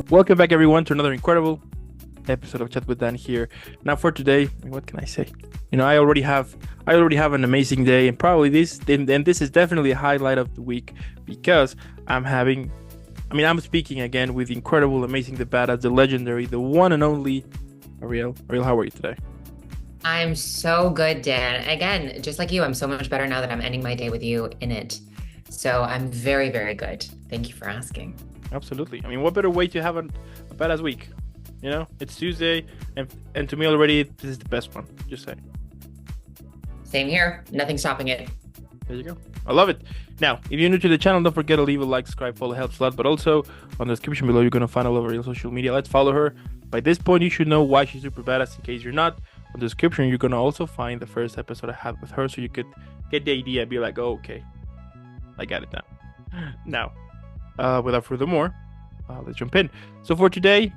Welcome back, everyone, to another incredible episode of Chat with Dan here. Now, for today, what can I say? I already have an amazing day, and probably this is definitely a highlight of the week because I'm speaking again with the incredible, amazing, the badass, the legendary, the one and only Arielle. Arielle, how are you today? I'm so good, Dan. Again, just like you, I'm so much better now that I'm ending my day with you in it. So I'm very, very good. Thank you for asking. Absolutely. I mean, what better way to have a badass week? It's Tuesday, and to me already, this is the best one. Just say. Same here. Nothing stopping it. There you go. I love it. Now, if you're new to the channel, don't forget to leave a like, subscribe, follow, helps a lot. But also, on the description below, you're going to find all over your social media. Let's follow her. By this point, you should know why she's super badass. In case you're not, on the description, you're going to also find the first episode I had with her. So you could get the idea and be like, oh, okay, I got it now. Without further more, let's jump in. So for today,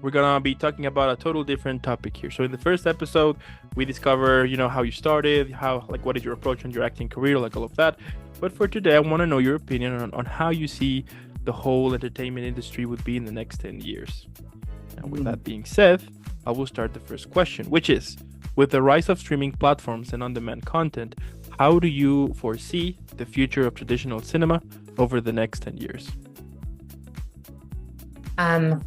we're gonna be talking about a total different topic here. So in the first episode, we discover, how you started, what is your approach on your acting career, like all of that. But for today, I want to know your opinion on how you see the whole entertainment industry would be in the next 10 years. And with that being said, I will start the first question, which is, with the rise of streaming platforms and on-demand content, how do you foresee the future of traditional cinema over the next 10 years? Um,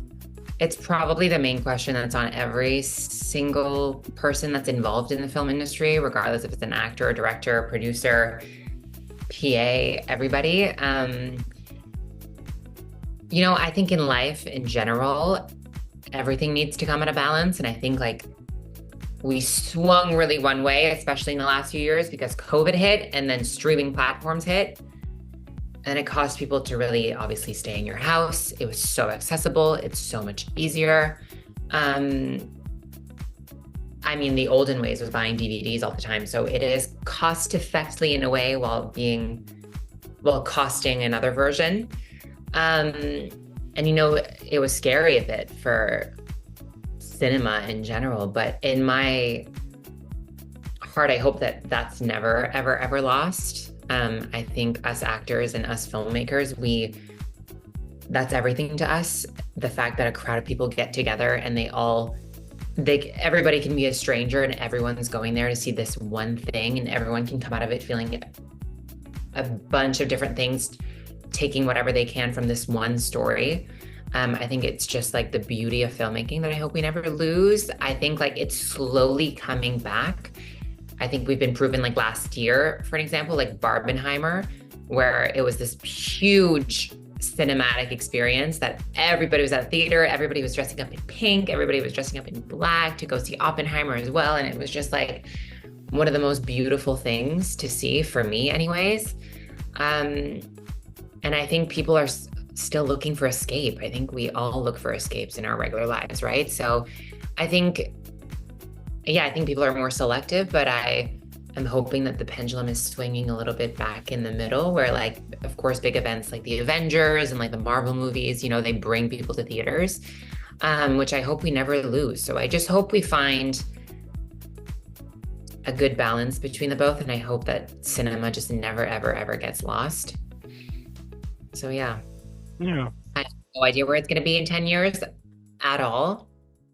it's probably the main question that's on every single person that's involved in the film industry, regardless if it's an actor, director, producer, PA, everybody. I think in life in general, everything needs to come at a balance. And I think like we swung really one way, especially in the last few years because COVID hit and then streaming platforms hit. And it caused people to really obviously stay in your house. It was so accessible. It's so much easier. The olden ways was buying DVDs all the time. So it is cost effectively in a way while costing another version. It was scary a bit for cinema in general, but in my heart, I hope that that's never, ever, ever lost. I think us actors and us filmmakers, that's everything to us. The fact that a crowd of people get together and everybody can be a stranger and everyone's going there to see this one thing and everyone can come out of it feeling a bunch of different things, taking whatever they can from this one story. I think it's just like the beauty of filmmaking that I hope we never lose. I think like it's slowly coming back. I think we've been proven like last year, for an example, like Barbenheimer, where it was this huge cinematic experience that everybody was at the theater, everybody was dressing up in pink, everybody was dressing up in black to go see Oppenheimer as well. And it was just like one of the most beautiful things to see for me anyways. And I think people are still looking for escape. I think we all look for escapes in our regular lives, right? So I think people are more selective, but I am hoping that the pendulum is swinging a little bit back in the middle where like, of course, big events like the Avengers and like the Marvel movies, they bring people to theaters, which I hope we never lose. So I just hope we find a good balance between the both. And I hope that cinema just never, ever, ever gets lost. So yeah. Yeah. I have no idea where it's going to be in 10 years at all,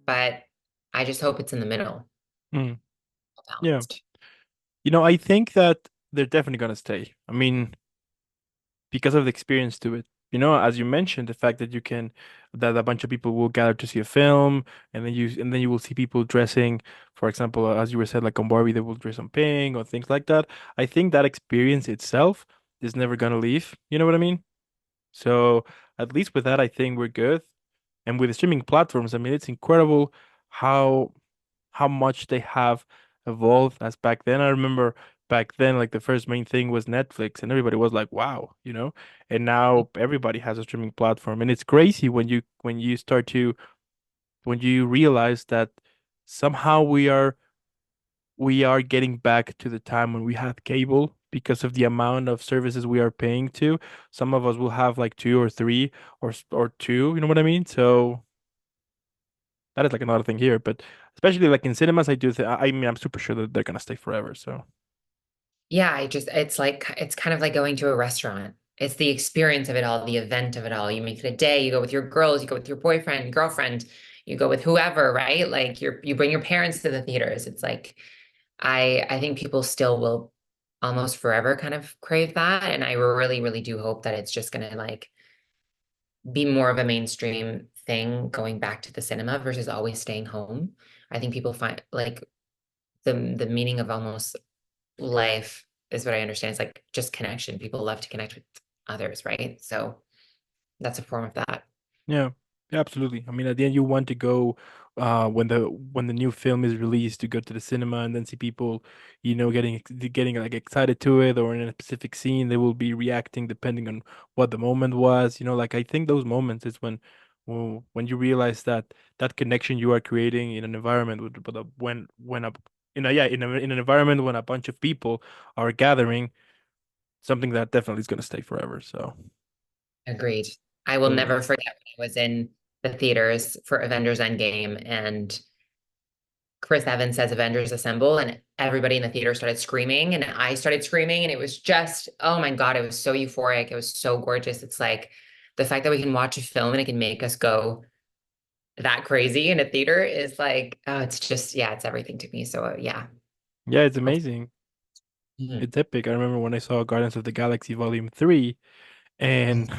but I just hope it's in the middle. Mm. Yeah. Balanced. I think that they're definitely gonna stay. I mean, because of the experience to it. As you mentioned, the fact that that a bunch of people will gather to see a film, and then you will see people dressing, for example, as you were said, like on Barbie, they will dress on pink or things like that. I think that experience itself is never gonna leave. You know what I mean? So at least with that, I think we're good. And with the streaming platforms, I mean, it's incredible how how much they have evolved as back then. I remember back then, like the first main thing was Netflix, and everybody was like, "Wow." And now everybody has a streaming platform, and it's crazy when you realize that somehow we are getting back to the time when we had cable because of the amount of services we are paying to. Some of us will have like two or three or two, you know what I mean? So that is like another thing here, but especially like in cinemas, I do think I mean I'm super sure that they're gonna stay forever. So Yeah, it's kind of like going to a restaurant. it's the experience of it all, the event of it all. You make it a day, you go with your girls, you go with your boyfriend, girlfriend, you go with whoever, right? Like you bring your parents to the theaters. It's like I think people still will almost forever kind of crave that. And I really, really do hope that it's just gonna like be more of a mainstream thing going back to the cinema versus always staying home. I think people find like the meaning of almost life is what I understand. It's like just connection. People love to connect with others, right? So that's a form of that. Yeah, yeah, absolutely. I mean, at the end, you want to go when the new film is released to go to the cinema and then see people, getting like excited to it, or in a specific scene, they will be reacting depending on what the moment was. Like I think those moments is when you realize that that connection you are creating in an environment with when a in a yeah in an environment when a bunch of people are gathering, something that definitely is going to stay forever. So Agreed. I will totally. never forget when I was in the theaters for Avengers Endgame and Chris Evans says Avengers Assemble, and everybody in the theater started screaming, and I started screaming, and it was just, oh my God, it was so euphoric. It was so gorgeous. It's like the fact that we can watch a film and it can make us go that crazy in a theater is like, oh, it's just, yeah, it's everything to me. So, yeah. Yeah, it's Hope- amazing. Mhm. It's epic. I remember when I saw Guardians of the Galaxy Volume 3, and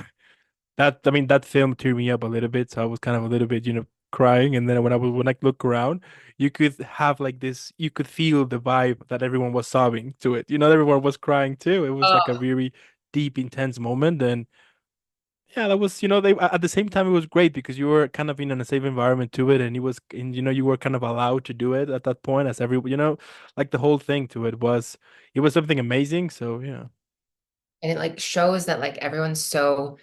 I mean, that film teared me up a little bit. So I was kind of a little bit, crying. And then when I look around, you could have like this, you could feel the vibe that everyone was sobbing to it. Everyone was crying too. It was like a Oh, very deep, intense moment. And yeah, that was, at the same time, it was great because you were kind of in a safe environment to it. And you were kind of allowed to do it at that point as like the whole thing to it was something amazing. So yeah. and it like shows that like everyone's so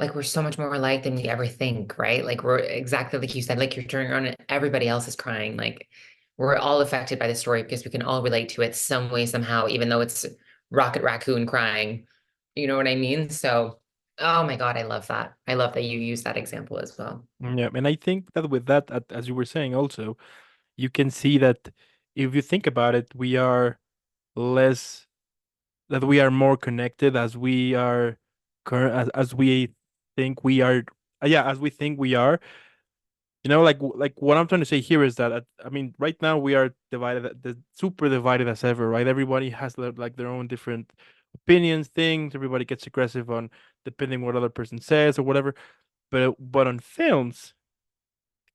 like we're so much more alike than we ever think, right? Like we're exactly like you said, like you're turning around and everybody else is crying. Like we're all affected by the story because we can all relate to it some way, somehow, even though it's Rocket Raccoon crying. You know what I mean? So, oh my God, I love that. I love that you use that example as well. Yeah. And I think that with that, as you were saying also, you can see that if you think about it, less we are more connected as we are current as we think we are. Yeah, as we think we are. Like what I'm trying to say here is that I mean, right now we are divided, the super divided as ever, right? Everybody has like their own different opinions, things. Everybody gets aggressive on depending what other person says or whatever. But on films,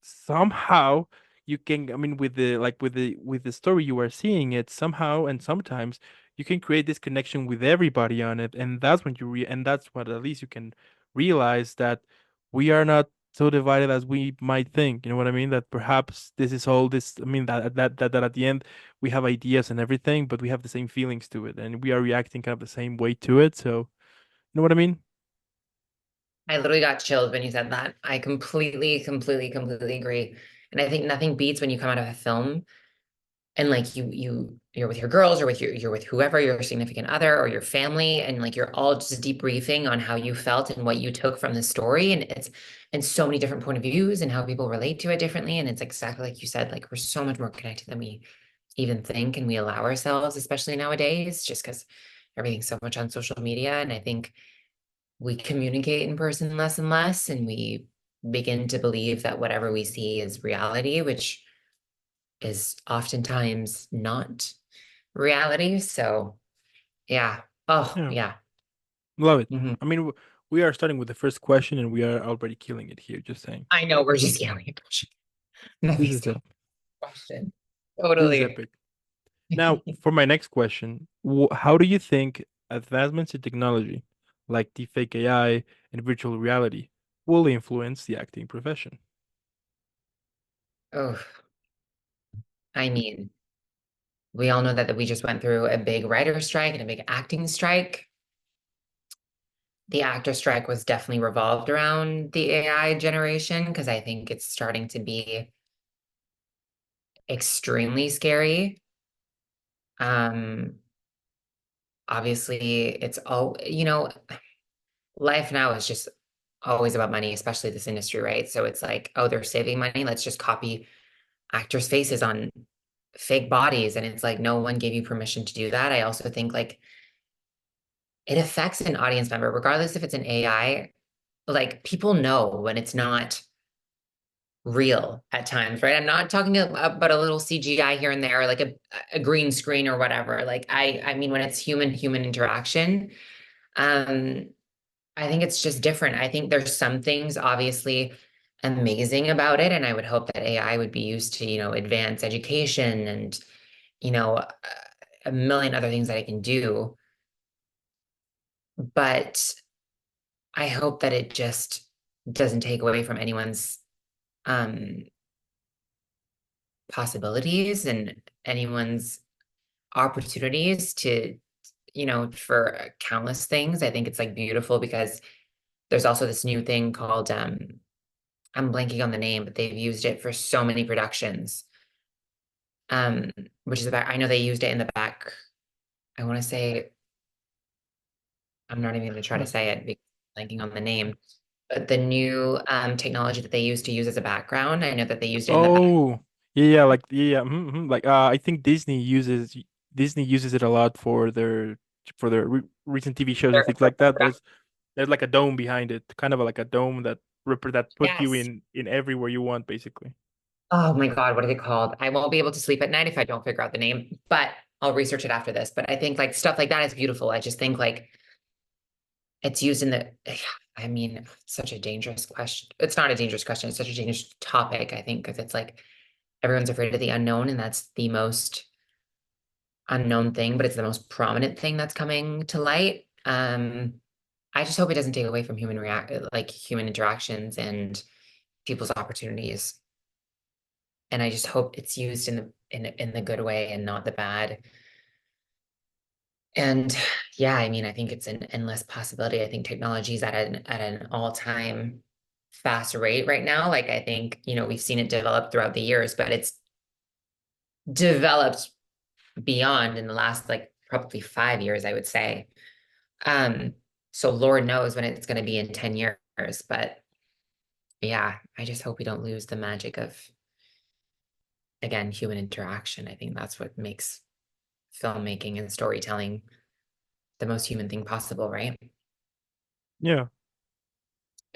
somehow you can, I mean, with the story you are seeing it somehow, and sometimes you can create this connection with everybody on it, and that's what at least you can realize, that we are not so divided as we might think. You know what I mean? That perhaps this is all this, I mean, that at the end we have ideas and everything, but we have the same feelings to it, and we are reacting kind of the same way to it. So you know what I mean? I literally got chilled when you said that. I completely, completely, completely agree. And I think nothing beats when you come out of a film and like you're with your girls or you're with whoever your significant other or your family, and like you're all just debriefing on how you felt and what you took from the story, and it's and so many different point of views and how people relate to it differently, and it's exactly like you said, like we're so much more connected than we even think, and we allow ourselves, especially nowadays, just because everything's so much on social media. And I think we communicate in person less and less, and we begin to believe that whatever we see is reality, which is oftentimes not reality. So, yeah. Oh, Yeah, yeah. love it. Mhm. I mean, we are starting with the first question, and we are already killing it here. Just saying. I know we're just yelling at question. This Nothing's is the it. question. This is Totally. epic. Now, for my next question, how do you think advancements in technology, like deepfake AI and virtual reality, will influence the acting profession? Oh, I mean, we all know that we just went through a big writer strike and a big acting strike. The actor strike was definitely revolved around the AI generation because I think it's starting to be extremely scary. Um, Obviously, it's all, life now is just always about money, especially this industry, right? So it's like, oh, they're saving money. Let's just copy actors' faces on fake bodies. And it's like, no one gave you permission to do that. I also think like it affects an audience member, regardless if it's an AI. Like people know when it's not real at times, right? I'm not talking about a little CGI here and there, like a green screen or whatever. Like I mean when it's human interaction, um, I think it's just different. I think there's some things obviously amazing about it, and I would hope that AI would be used to, advance education and, a million other things that it can do. But I hope that it just doesn't take away from anyone's um possibilities and anyone's opportunities to, for countless things. I think it's like beautiful because there's also this new thing called I'm blanking on the name, but they've used it for so many productions. Um, which is about, I know they used it in the back. I want to say, I'm not even going to try to Hmm. say it because I'm blanking on the name. But the new technology that they used to use as a background, I know that they used it in the back. Oh, yeah, yeah, like yeah, like I think Disney uses it a lot for their re recent TV shows and things like that. There's like a dome behind it, kind of like a dome that put you Yes. in everywhere you want, basically. Oh my God, what is it called? I won't be able to sleep at night if I don't figure out the name, but I'll research it after this. But I think like stuff like that is beautiful. I just think like it's used in the, I mean, it's such a dangerous question. It's not a dangerous question. It's such a dangerous topic, I think, because it's like everyone's afraid of the unknown, and that's the most unknown thing, but it's the most prominent thing that's coming to light. I just hope it doesn't take away from like human interactions and people's opportunities. And I just hope it's used in the good way and not the bad. And yeah, I mean, I think it's an endless possibility. I think technology is at an all-time fast rate right now. Like I think, we've seen it develop throughout the years, but it's developed beyond in the last like probably 5 years, I would say. Um, so Lord knows when it's going to be in 10 years, but yeah, I just hope we don't lose the magic of, again, human interaction. I think that's what makes filmmaking and storytelling the most human thing possible, right? Yeah.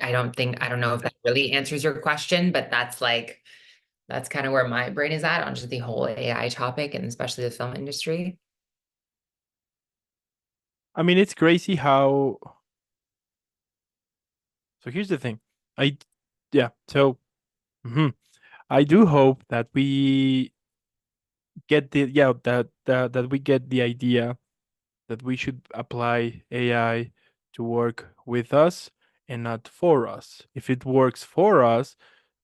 I don't know if that really answers your question, but that's kind of where my brain is at on just the whole AI topic and especially the film industry. I mean, it's crazy how. So here's the thing. I, yeah. So mhm. I do hope that we get the yeah that we get the idea that we should apply AI to work with us and not for us. If it works for us,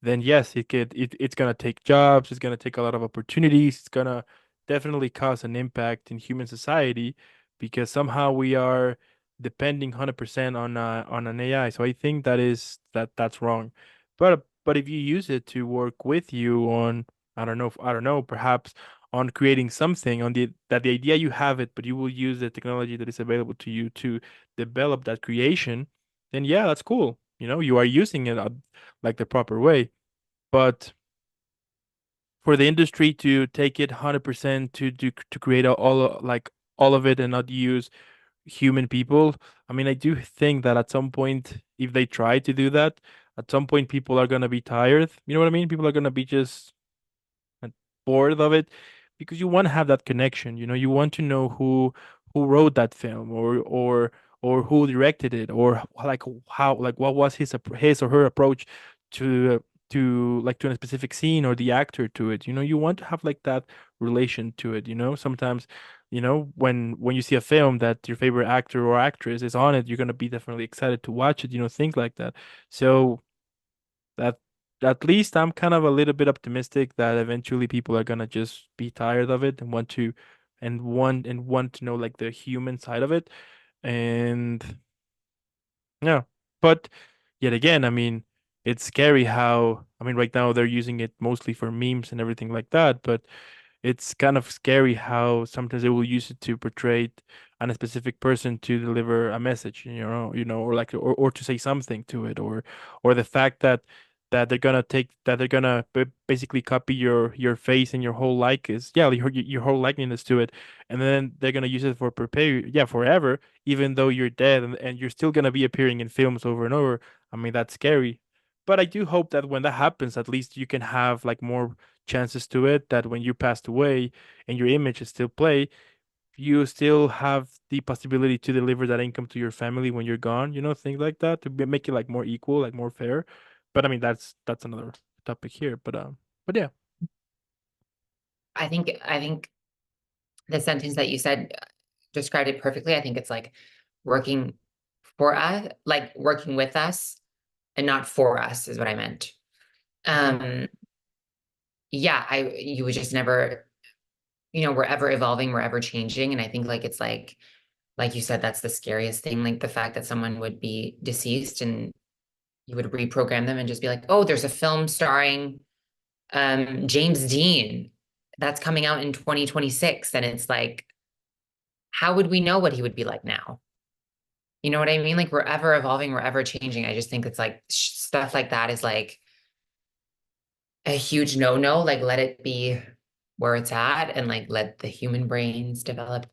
then yes, it's gonna take jobs, it's gonna take a lot of opportunities, it's gonna definitely cause an impact in human society because somehow we are depending 100% on an AI. So I think that's wrong. But if you use it to work with you on I don't know, perhaps on creating something on the idea you have it, but you will use the technology that is available to you to develop that creation, then yeah, that's cool. You are using it like the proper way. But for the industry to take it 100% to create like all of it and not use human people, I mean, I do think that at some point, if they try to do that, at some point people are gonna be tired. You know what I mean? People are gonna be just and bored of it because you want to have that connection. You want to know who wrote that film or who directed it or like how like what was his or her approach to to a specific scene or the actor to it. You want to have like that relation to it. Sometimes when you see a film that your favorite actor or actress is on it, you're gonna be definitely excited to watch it. Things like that. So that at least I'm kind of a little bit optimistic that eventually people are gonna just be tired of it and want to know like the human side of it. And yeah, but yet again, I mean, it's scary how I mean right now they're using it mostly for memes and everything like that, but it's kind of scary how sometimes they will use it to portray on a specific person to deliver a message, or like or to say something to it, or the fact that that they're gonna basically copy your face and your whole your whole likeness to it, and then they're gonna use it for forever, even though you're dead, and you're still gonna be appearing in films over and over. I mean, that's scary. But I do hope that when that happens, at least you can have like more chances to it, that when you passed away and your image is still play, you still have the possibility to deliver that income to your family when you're gone, things like that, to make it like more equal, like more fair. But I mean, that's another topic here. But yeah. I think the sentence that you said described it perfectly. I think it's like working for us, like working with us and not for us is what I meant. Um, yeah, you would just never, we're ever evolving, we're ever changing. And I think like you said, that's the scariest thing. Like the fact that someone would be deceased and you would reprogram them and just be like, oh, there's a film starring James Dean that's coming out in 2026. And it's like, how would we know what he would be like now? You know what I mean? Like we're ever evolving, we're ever changing. I just think it's like stuff like that is like a huge no-no. Like let it be where it's at and like let the human brains develop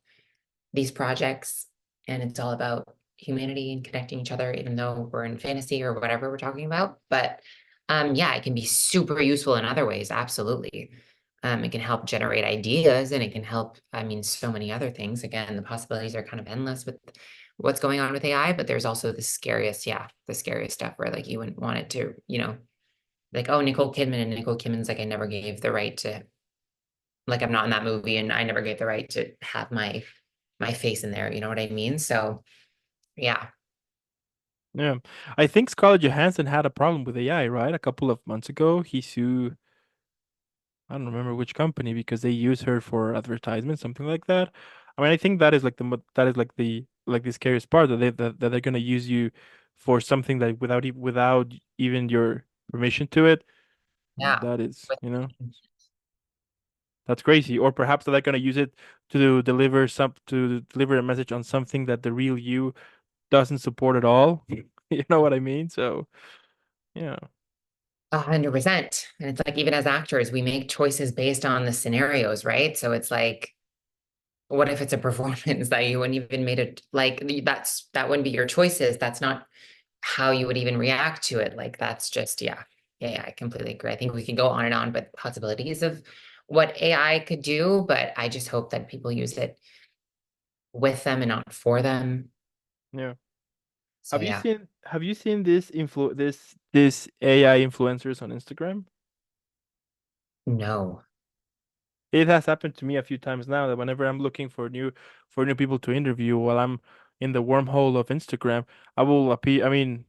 these projects. And it's all about humanity and connecting each other, even though we're in fantasy or whatever we're talking about. But yeah, it can be super useful in other ways. Absolutely. It can help generate ideas and it can help, I mean, so many other things. Again, the possibilities are kind of endless with what's going on with AI, but there's also the scariest stuff where like you wouldn't want it to, like, oh, Nicole Kidman, and Nicole Kidman's like, I never gave the right to, like, I'm not in that movie and I never gave the right to have my face in there. You know what I mean? So yeah. Yeah, I think Scarlett Johansson had a problem with AI, right? A couple of months ago, he sued, I don't remember which company, because they use her for advertisement, something like that. I mean, I think that is like that is like the scariest part, that they're gonna use you for something that without even your permission to it. Yeah. That is, that's crazy. Or perhaps they're gonna use it to deliver a message on something that the real you doesn't support at all. You know what I mean? So yeah. 100%. And it's like, even as actors, we make choices based on the scenarios, right? So it's like, what if it's a performance that you wouldn't even made it like that wouldn't be your choices. That's not how you would even react to it. Like that's just, yeah. Yeah, I completely agree. I think we could go on and on, but possibilities of what AI could do, but I just hope that people use it with them and not for them. Yeah. So yeah, Have you seen this AI influencers on Instagram? no. It has happened to me a few times now, that whenever I'm looking for new people to interview while I'm in the wormhole of Instagram, I will appear. I mean,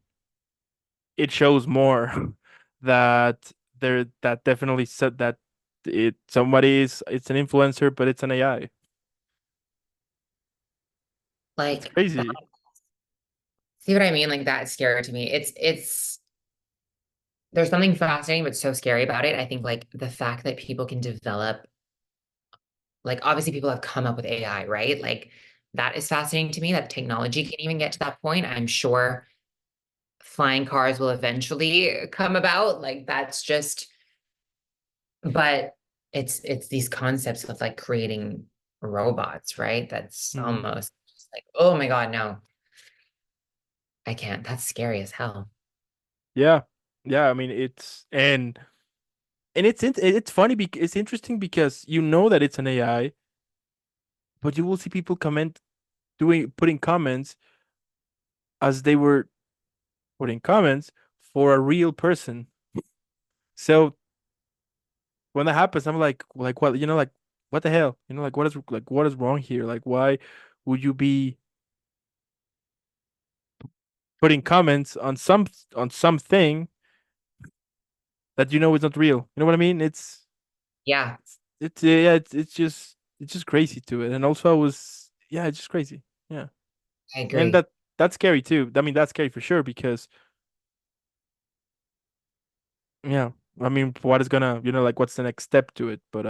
it shows more that definitely said that it's an influencer, but it's an AI. It's Like, crazy. see what I mean? Like that's scary to me. It's there's something fascinating but so scary about it. I think like the fact that people can develop, like obviously people have come up with AI, right? Like that is fascinating to me that technology can even get to that point. I'm sure flying cars will eventually come about. Like that's just, but it's these concepts of like creating robots, right? That's Mhm. almost just like, oh my God, no, I can't. That's scary as hell. Yeah, yeah. I mean, it's funny because it's interesting because you know that it's an AI, but you will see people putting comments as they were putting comments for a real person. So when that happens, I'm like what, like what the hell? Like what is wrong here? Like why would you be putting comments on something that you know is not real? You know what I mean? Yeah, Yeah, it's just crazy to it. And also I was yeah, it's just crazy. Yeah. I And agree. that's scary too. I mean, that's scary for sure because yeah, I mean, what is gonna, like what's the next step to it? But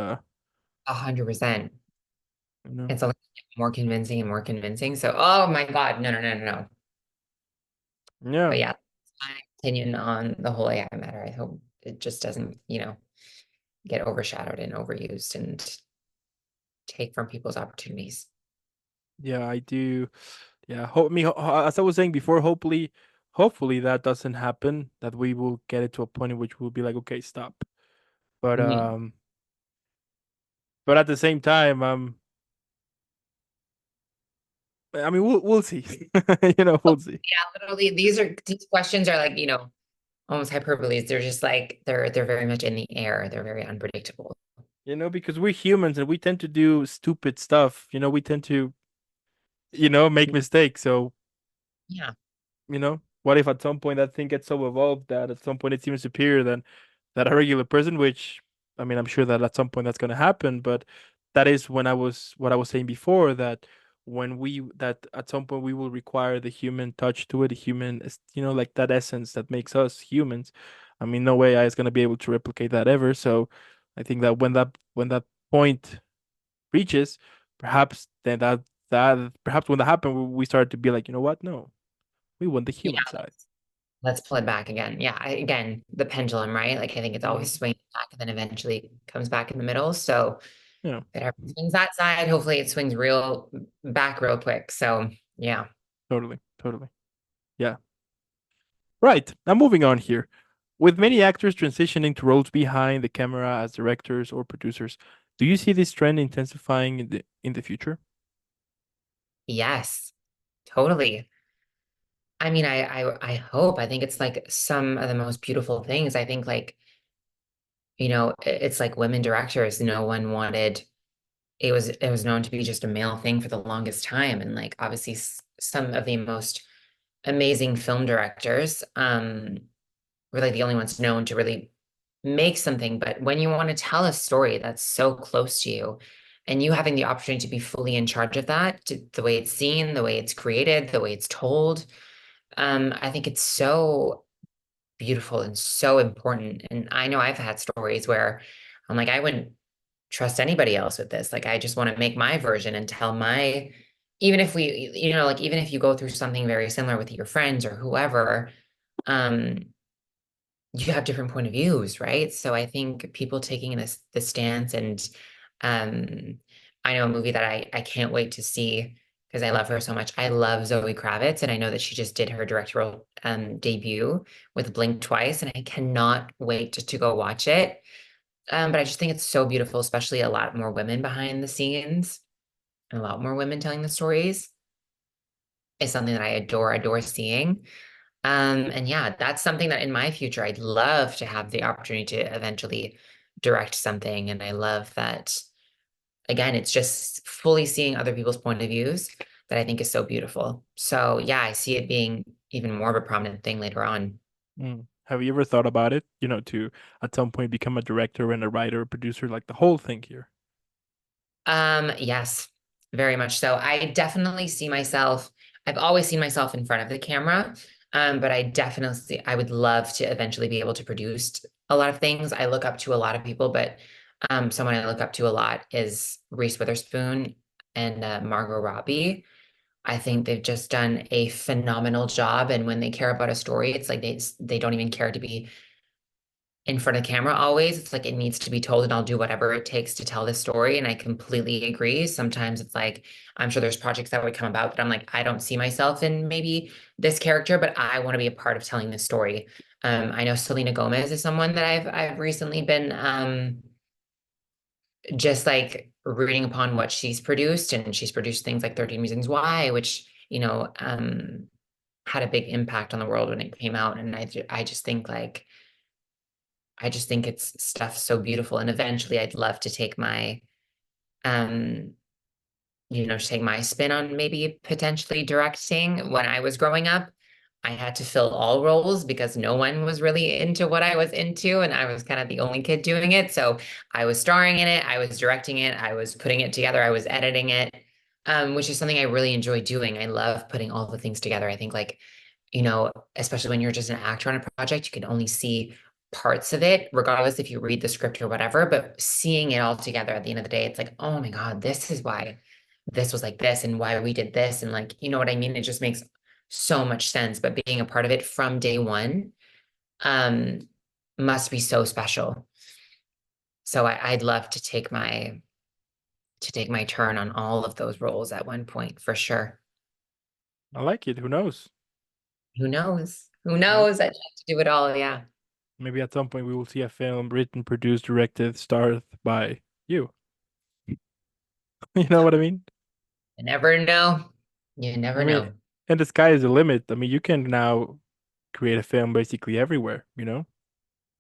100%. you know. It's only more convincing and more convincing. So, oh my God, no, no, no, no, no. Yeah. But yeah, opinion on the whole AI matter. I hope it just doesn't, get overshadowed and overused and take from people's opportunities. Yeah, I do. Yeah, as I was saying before, hopefully that doesn't happen. That we will get it to a point in which we'll be like, okay, stop. But Mhm. um, but at the same time, I mean, we'll see. Oh, We'll see. yeah, literally, these questions are like, almost hyperboles. They're just like they're very much in the air. They're very unpredictable. Because we're humans and we tend to do stupid stuff. We tend to, make mistakes. So, Yeah. what if at some point that thing gets so evolved that at some point it's even superior than that a regular person, which I mean, I'm sure that at some point that's going to happen, but that is what I was saying before, that that at some point we will require the human touch to it, the human, like that essence that makes us humans. I mean, no way I is going to be able to replicate that ever. So I think that when that point reaches, perhaps then that perhaps when that happens, we start to be like, you know what? No, we want the Yeah, human side. let's pull it back again. Yeah, again, the pendulum, right? Like I think it's always Hmm. swinging back and then eventually comes back in the middle. So Yeah, if it ever swings that side, hopefully it swings real back real quick. So yeah. totally, totally. Yeah. Right. Now moving on here. With many actors transitioning to roles behind the camera as directors or producers, do you see this trend intensifying in the future? Yes, totally. I mean, I hope. I think it's like some of the most beautiful things. I think like, it's like women directors. No one wanted it was known to be just a male thing for the longest time. And like obviously some of the most amazing film directors were like the only ones known to really make something. But when you want to tell a story that's so close to you and you having the opportunity to be fully in charge of that, the way it's seen, the way it's created, the way it's told, I think it's so beautiful and so important. And I know I've had stories where I'm like, I wouldn't trust anybody else with this. Like, I just want to make my version and tell even if like, even if you go through something very similar with your friends or whoever, um, you have different point of views, right? So I think people taking this stance and um I know a movie that I can't wait to see because I love her so much. I love Zoe Kravitz and I know that she just did her directorial debut with Blink Twice and I cannot wait to go watch it. But I just think it's so beautiful, especially a lot more women behind the scenes and a lot more women telling the stories is something that I adore seeing. And yeah, that's something that in my future, I'd love to have the opportunity to eventually direct something. And I love that, again, it's just fully seeing other people's point of views that I think is so beautiful. So yeah, I see it being even more of a prominent thing later on. Mm. Have you ever thought about it, to at some point become a director and a writer, producer, like the whole thing here? Yes, very much so. I definitely see myself, I've always seen myself in front of the camera. But I would love to eventually be able to produce a lot of things. I look up to a lot of people, but someone I look up to a lot is Reese Witherspoon and Margot Robbie. I think they've just done a phenomenal job. And when they care about a story, it's like they don't even care to be in front of the camera always. It's like it needs to be told, and I'll do whatever it takes to tell this story. And I completely agree. Sometimes it's like, I'm sure there's projects that would come about, but I'm like, I don't see myself in maybe this character, but I want to be a part of telling this story. I know Selena Gomez is someone that I've recently been just like reading upon what she's produced, and she's produced things like 13 Reasons Why, which, had a big impact on the world when it came out. And I just think it's stuff so beautiful. And eventually I'd love to take um, take my spin on maybe potentially directing. When I was growing up, I had to fill all roles because no one was really into what I was into. And I was kind of the only kid doing it. So I was starring in it, I was directing it, I was putting it together, I was editing it, which is something I really enjoy doing. I love putting all the things together. I think like especially when you're just an actor on a project, you can only see parts of it, regardless if you read the script or whatever. But seeing it all together at the end of the day, it's like, oh my God, this is why this was like this and why we did this. And like, you know what I mean? It just makes so much sense. But being a part of it from day one, um, must be so special. So I'd love to take my turn on all of those roles at one point for sure. I like it. Who knows? Who knows? Who Right? knows? I'd like to do it all. Yeah. Maybe at some point we will see a film written, produced, directed, starred by you. You know what I mean? You never know. You I never mean, know. and the sky is the limit. I mean, you can now create a film basically everywhere, you know?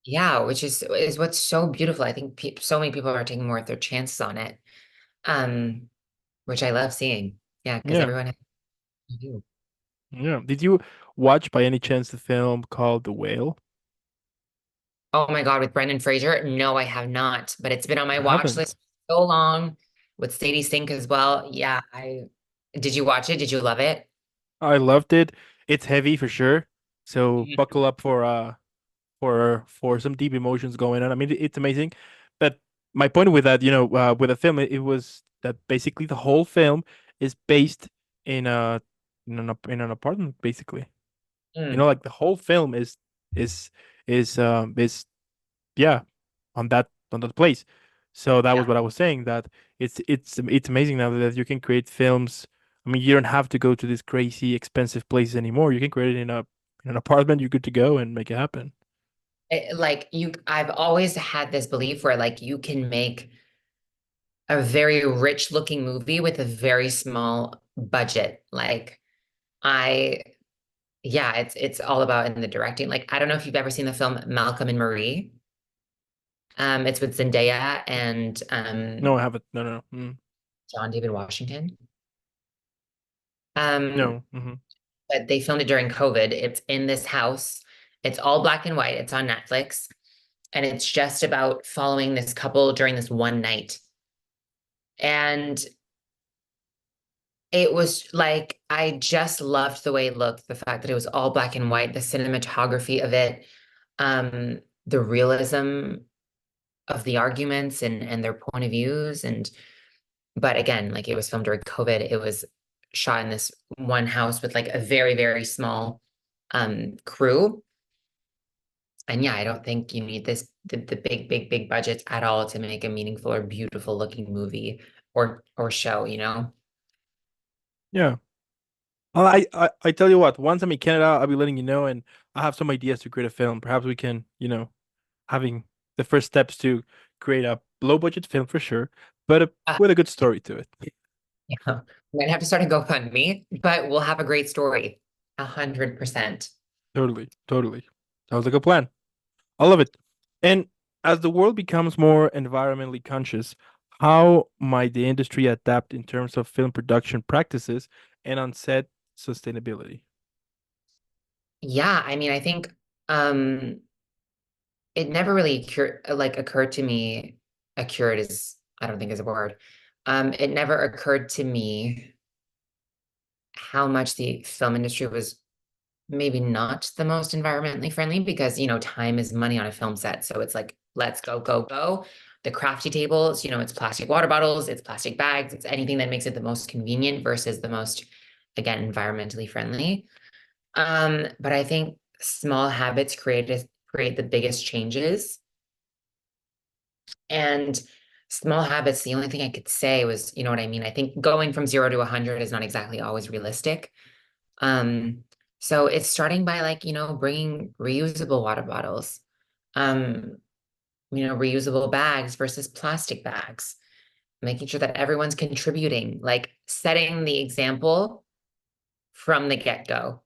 Yeah, which is what's so beautiful. I think pe so many people are taking more of their chances on it. Um, which I love seeing. Yeah, because Yeah. everyone has to do. Yeah. Did you watch by any chance the film called The Whale? Oh my God, with Brendan Fraser? No, I have not, but it's been on my I watch haven't. list for so long with Sadie Sink as well. Yeah, I did you watch it? Did you love it? I loved it. It's heavy for sure. So Mhm. buckle up for some deep emotions going on. I mean, it's amazing. But my point with that, with a film, it was that basically the whole film is based in a in an apartment, basically. Mm, Like the whole film is is yeah on that place. So that was yeah. what I was saying, that it's amazing now that you can create films. I mean, you don't have to go to these crazy expensive places anymore. You can create it in an apartment. You're good to go and make it happen. Like I've always had this belief where like you can make a very rich looking movie with a very small budget. Like I yeah, it's all about in the directing. Like I don't know if you've ever seen the film Malcolm and Marie. It's with Zendaya and No, I haven't. No, no, no. John David Washington. Um, No. but they filmed it during COVID. It's in this house. It's all black and white. It's on Netflix. And it's just about following this couple during this one night. And it was like I just loved the way it looked, the fact that it was all black and white, the cinematography of it, the realism of the arguments and their point of views. And but again, like it was filmed during COVID. It was shot in this one house with like a very, very small crew. And yeah, I don't think you need the big, big, big budgets at all to make a meaningful or beautiful looking movie or show, you know? Yeah. Well, I tell you what. Once I'm in Canada, I'll be letting you know, and I have some ideas to create a film. Perhaps we can, having the first steps to create a low budget film for sure, but Uh, with a good story to it. yeah. Might have to start a GoFundMe, but we'll have a great story. 100%. Totally, totally. Sounds like a plan. I love it. And as the world becomes more environmentally conscious, how might the industry adapt in terms of film production practices and on-set sustainability? Yeah, I mean, I think um it never really occurred to me, occurred is I don't think is a word. It never occurred to me how much the film industry was maybe not the most environmentally friendly because, time is money on a film set. So it's like, let's go, go, go. The crafty tables, it's plastic water bottles, it's plastic bags, it's anything that makes it the most convenient versus the most, again, environmentally friendly. But I think small habits create the biggest changes. And small habits, the only thing I could say was, you know what I mean? I think going from 0 to 100 is not exactly always realistic. Um, so it's starting by like, bringing reusable water bottles, um, reusable bags versus plastic bags, making sure that everyone's contributing, like setting the example from the get-go.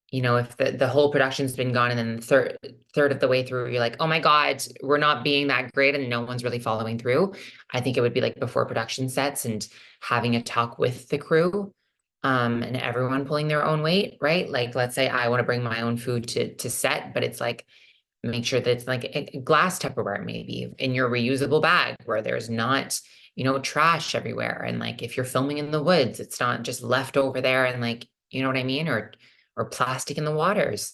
If the whole production's been gone and then the third of the way through, you're like, oh my God, we're not being that great and no one's really following through. I think it would be like before production sets and having a talk with the crew, and everyone pulling their own weight, right? Like let's say I want to bring my own food to set, but it's like make sure that it's like a glass Tupperware maybe in your reusable bag where there's not, trash everywhere. And like if you're filming in the woods, it's not just left over there and like, you know what I mean? Or plastic in the waters.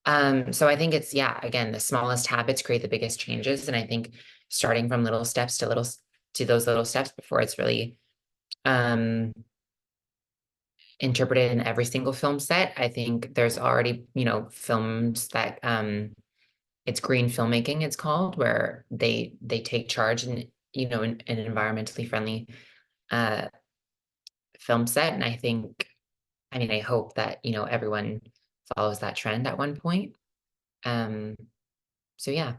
So I think it's yeah, again, the smallest habits create the biggest changes. And I think starting from little steps to those little steps before it's really um interpreted in every single film set. I think there's already, films that it's green filmmaking, it's called, where they take charge in, in an environmentally friendly uh film set. And I hope that, everyone follows that trend at one point. Um, so yeah,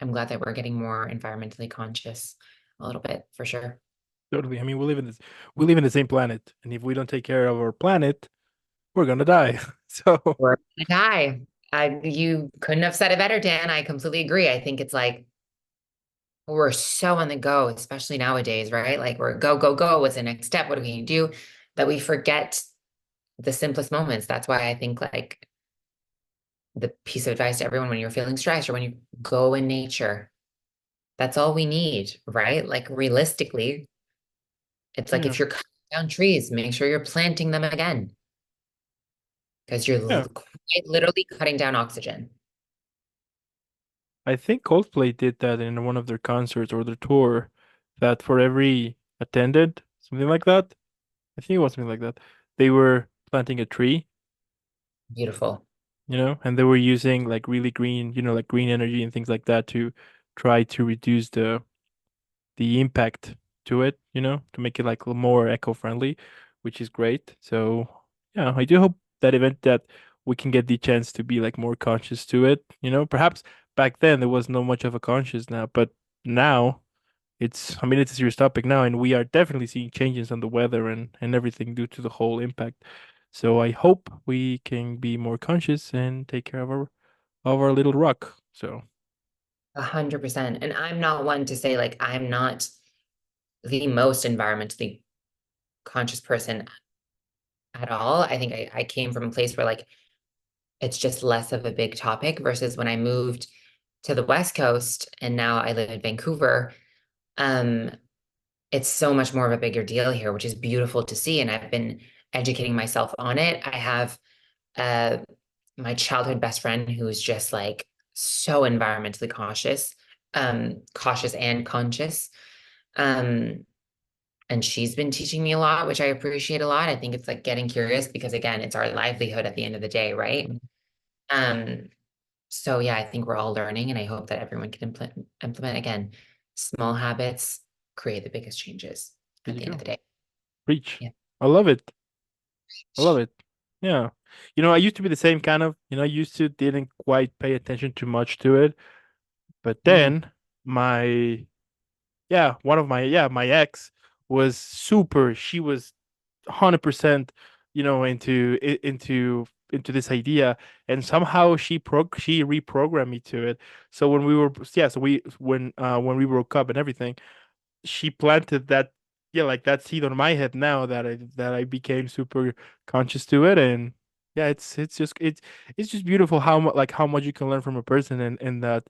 I'm glad that we're getting more environmentally conscious a little bit for sure. Totally. I mean, we live in the same planet, and if we don't take care of our planet, we're gonna die. So We're gonna die. You couldn't have said it better, Dan. I completely agree. I think it's like we're so on the go, especially nowadays, right? Like we're go, go, go. What's the next step? What are we gonna do? That we forget the simplest moments. That's why I think like the piece of advice to everyone when you're feeling stressed or when you go in nature, that's all we need, right? Like realistically, it's like yeah, if you're cutting down trees, make sure you're planting them again because you're yeah. quite literally cutting down oxygen. I think Coldplay did that in one of their concerts or their tour, that for every attended, something like that. I think it was something like that. They were planting a tree, Beautiful. and they were using like really green, like green energy and things like that to try to reduce the impact to it, to make it like a little more eco-friendly, which is great. So yeah, I do hope that we can get the chance to be like more conscious to it. Perhaps back then there was no much of a conscious now, but now I mean, it's a serious topic now, and we are definitely seeing changes on the weather and everything due to the whole impact. So I hope we can be more conscious and take care of our little rock. So 100%. And I'm not one to say like I'm not the most environmentally conscious person at all. I think I came from a place where like it's just less of a big topic versus when I moved to the West Coast and now I live in Vancouver. Um, it's so much more of a bigger deal here, which is beautiful to see. And I've been educating myself on it. I have uh my childhood best friend who's just like so environmentally cautious and conscious. Um, and she's been teaching me a lot, which I appreciate a lot. I think it's like getting curious because again, it's our livelihood at the end of the day, right? Um, so yeah, I think we're all learning, and I hope that everyone can implement again small habits, create the biggest changes there at you the end of go. the day. Preach. Yeah. I love it. I love it. Yeah. I used to be the same kind of, I used to didn't quite pay attention too much to it. But Mm, then my, one of my ex was she was 100%, into this idea. And somehow she reprogrammed me to it. So when we broke up and everything, she planted that, like that seed on my head now that I became super conscious to it. And yeah, it's just beautiful how much you can learn from a person. And that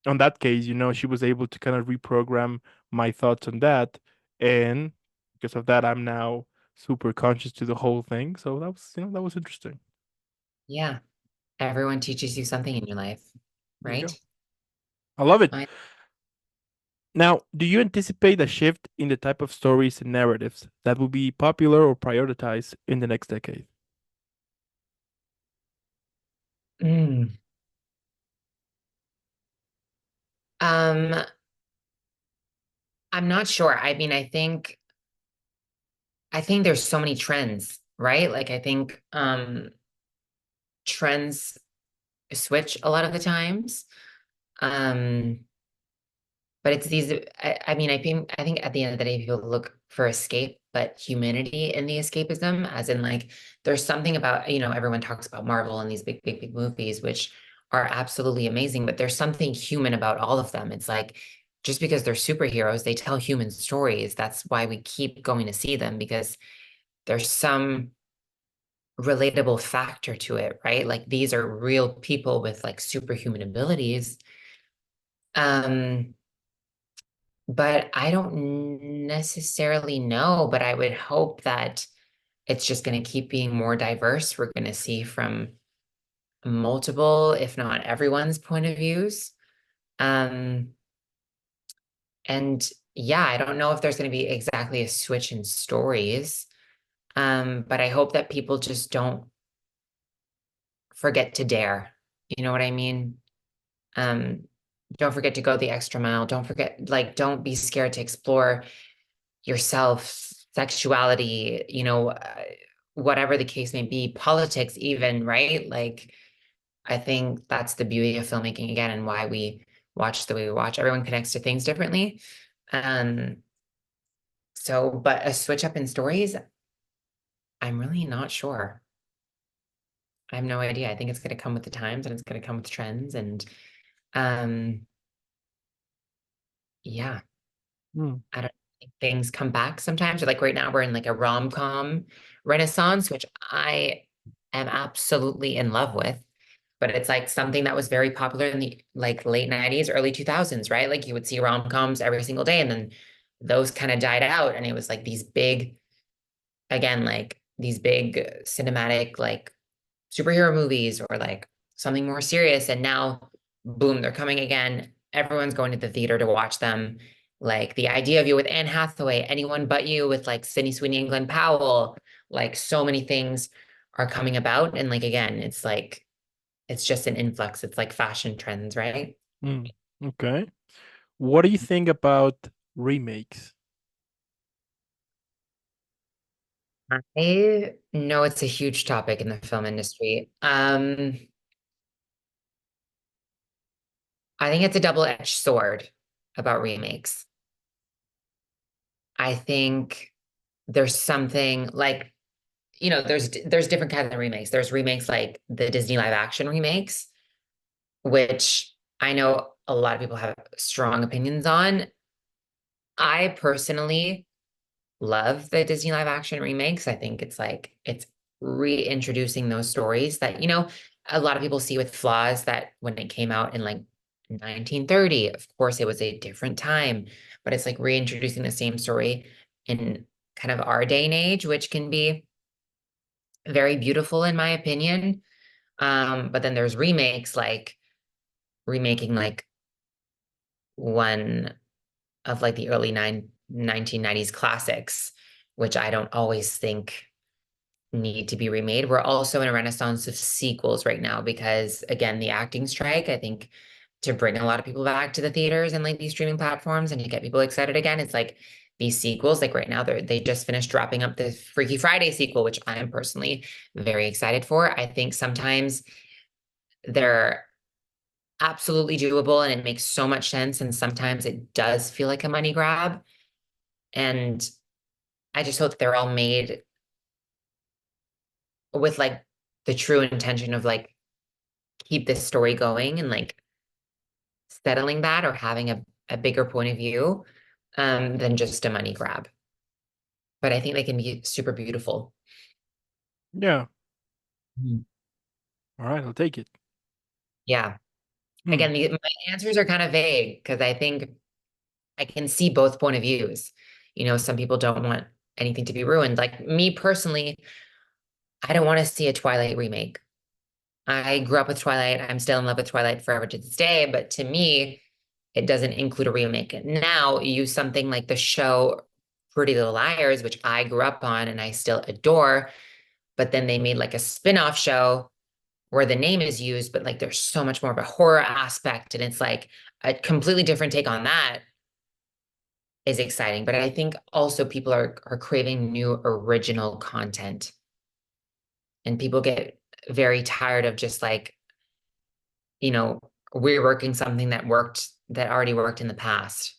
on that case, she was able to kind of reprogram my thoughts on that. And because of that, I'm now super conscious to the whole thing. So that was interesting. yeah. Everyone teaches you something in your life, There you right? go. I love it. I, Now, do you anticipate a shift in the type of stories and narratives that will be popular or prioritized in the next decade? mm, um, I'm not sure. I think there's so many trends, right? Like I think trends switch a lot of the times. Um, but it's these I think at the end of the day people look for escape, but humanity in the escapism, as in like there's something about, everyone talks about Marvel and these big, big, big movies, which are absolutely amazing, but there's something human about all of them. It's like just because they're superheroes, they tell human stories. That's why we keep going to see them because there's some relatable factor to it, right? Like these are real people with like superhuman abilities. Um, but I don't necessarily know, but I would hope that it's just going to keep being more diverse. We're going to see from multiple, if not everyone's point of views. Um, and yeah, I don't know if there's going to be exactly a switch in stories. But I hope that people just don't forget to dare. You know what I mean? Um, don't forget to go the extra mile. Don't forget, like, don't be scared to explore yourself, sexuality, whatever the case may be, politics, even, right? Like, I think that's the beauty of filmmaking again and why we watch the way we watch. Everyone connects to things differently. Um, but a switch up in stories, I'm really not sure. I have no idea. I think it's going to come with the times and it's going to come with trends. And um, yeah, Hmm. I don't think things come back sometimes. Or like right now, we're in like a rom-com renaissance, which I am absolutely in love with. But it's like something that was very popular in the like late 90s, early 2000s, right? Like you would see rom-coms every single day, and then those kind of died out. And it was like these big, again, like these big cinematic, like superhero movies or like something more serious. And now, boom, they're coming again. Everyone's going to the theater to watch them. Like the idea of you with Anne Hathaway, anyone but you with like Sydney Sweeney and Glenn Powell, like so many things are coming about. And like again, it's like it's just an influx. It's like fashion trends, right? Hmm. Okay. What do you think about remakes? I know it's a huge topic in the film industry. I think it's a double-edged sword about remakes. I think there's something like, there's different kinds of remakes. There's remakes like the Disney live action remakes, which I know a lot of people have strong opinions on. I personally love the Disney live action remakes. I think it's reintroducing those stories that, a lot of people see with flaws that when it came out in like 1930, of course it was a different time, but it's like reintroducing the same story in kind of our day and age, which can be very beautiful in my opinion. But then there's remakes like remaking like one of like the early 1990s classics, which I don't always think need to be remade. We're also in a renaissance of sequels right now because again, the acting strike, I think to bring a lot of people back to the theaters and like these streaming platforms and to get people excited again, it's like these sequels, like right now, they just finished wrapping up the Freaky Friday sequel, which I am personally very excited for. I think sometimes they're absolutely doable and it makes so much sense. And sometimes it does feel like a money grab. And I just hope they're all made with like the true intention of like keep this story going and like settling that or having a bigger point of view than just a money grab. But I think they can be super beautiful. Yeah. Mhm. All right, I'll take it. Yeah. Hmm. Again, my answers are kind of vague because I think I can see both point of views. Some people don't want anything to be ruined. Like me personally, I don't want to see a Twilight remake. I grew up with Twilight. I'm still in love with Twilight forever to this day. But to me, it doesn't include a remake. Now, use something like the show Pretty Little Liars, which I grew up on and I still adore. But then they made like a spin-off show where the name is used, but like there's so much more of a horror aspect. And it's like a completely different take on that is exciting. But I think also people are craving new original content. And people get very tired of just like, you know, reworking something that already worked in the past.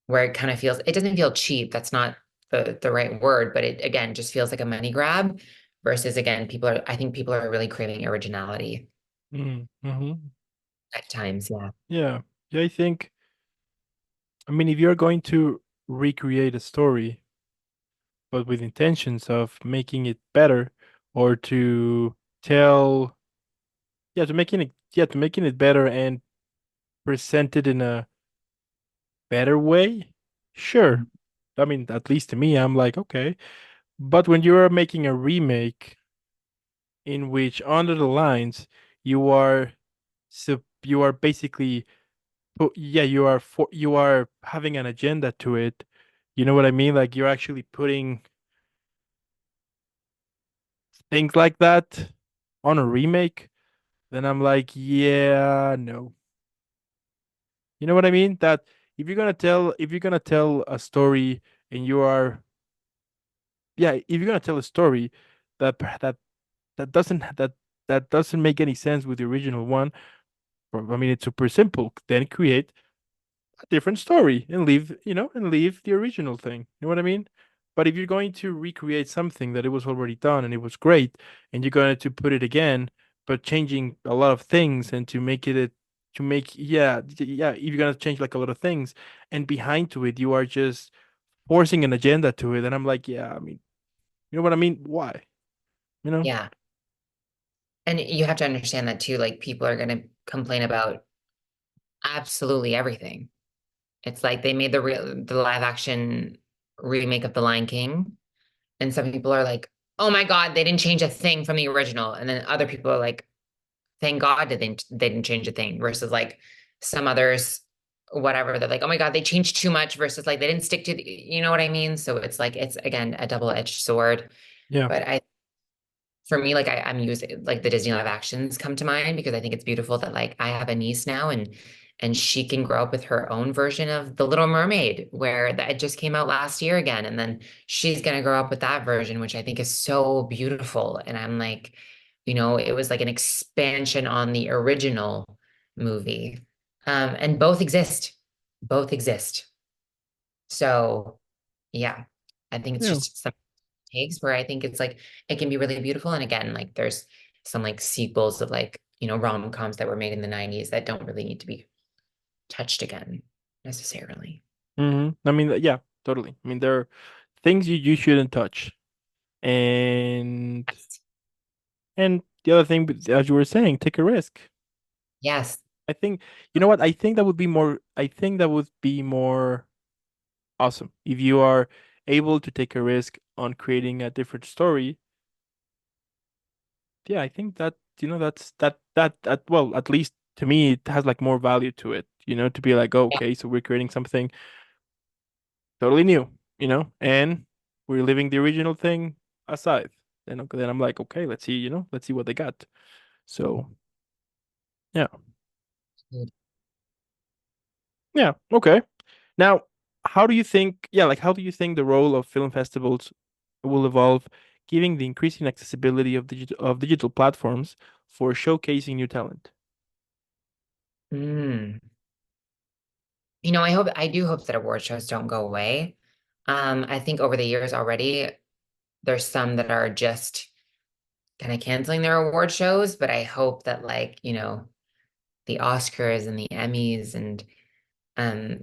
Where it kind of feels it doesn't feel cheap. That's not the right word, but it again just feels like a money grab versus again, I think people are really craving originality Mm-hmm. at times. Yeah. Yeah. Yeah, I think, I mean, if you're going to recreate a story, but with intentions of making it better or to tell, yeah, to making it better and present it in a better way, sure. I mean, at least to me, I'm like, okay. But when you're making a remake in which under the lines you are you are basically yeah, you are having an agenda to it. You know what I mean? Like you're actually putting things like that on a remake. then I'm like, yeah, no. You know what I mean? That if you're gonna tell a story and you are, yeah, if you're gonna tell a story that that doesn't that doesn't make any sense with the original one, I mean, it's super simple. Then create a different story and leave the original thing. You know what I mean? But if you're going to recreate something that it was already done and it was great, and you're going to put it again, but changing a lot of things and to make it to make yeah, if you're gonna change like a lot of things and behind to it, you are just forcing an agenda to it. And I'm like, yeah, I mean, you know what I mean? Why? You know? Yeah. And you have to understand that too. Like people are going to complain about absolutely everything. It's like they made the live action remake of The Lion King, and some people are like, "Oh my God, they didn't change a thing from the original," and then other people are like, "Thank God they didn't change a thing." Versus like some others, whatever, they're like, "Oh my God, they changed too much," versus like they didn't stick to you know what I mean? So it's like it's again a double-edged sword. Yeah. But I for me, like I'm using like the Disney live actions come to mind because I think it's beautiful that like I have a niece now and she can grow up with her own version of The Little Mermaid, where that it just came out last year again. And then she's gonna grow up with that version, which I think is so beautiful. And I'm like, it was like an expansion on the original movie. And both exist. Both exist. So yeah, I think it's Yeah. just some takes where I think it's like it can be really beautiful. And again, like there's some like sequels of like, rom-coms that were made in the 90s that don't really need to be touched again necessarily. I mean, yeah, totally. I mean, there are things you shouldn't touch. And Yes. and the other thing, as you were saying, take a risk. Yes. I think, you know what? I think that would be more awesome if you are able to take a risk on creating a different story. Yeah, I think that, well, at least to me, it has like more value to it, to be like, oh, Yeah. okay, so we're creating something totally new, and we're leaving the original thing aside. Then I'm like, okay, let's see what they got. So, yeah. Yeah, okay. Now, how do you think the role of film festivals will evolve, given the increasing accessibility of digital platforms for showcasing new talent? Mm. I do hope that award shows don't go away. I think over the years already, there's some that are just kind of canceling their award shows, but I hope that like, the Oscars and the Emmys and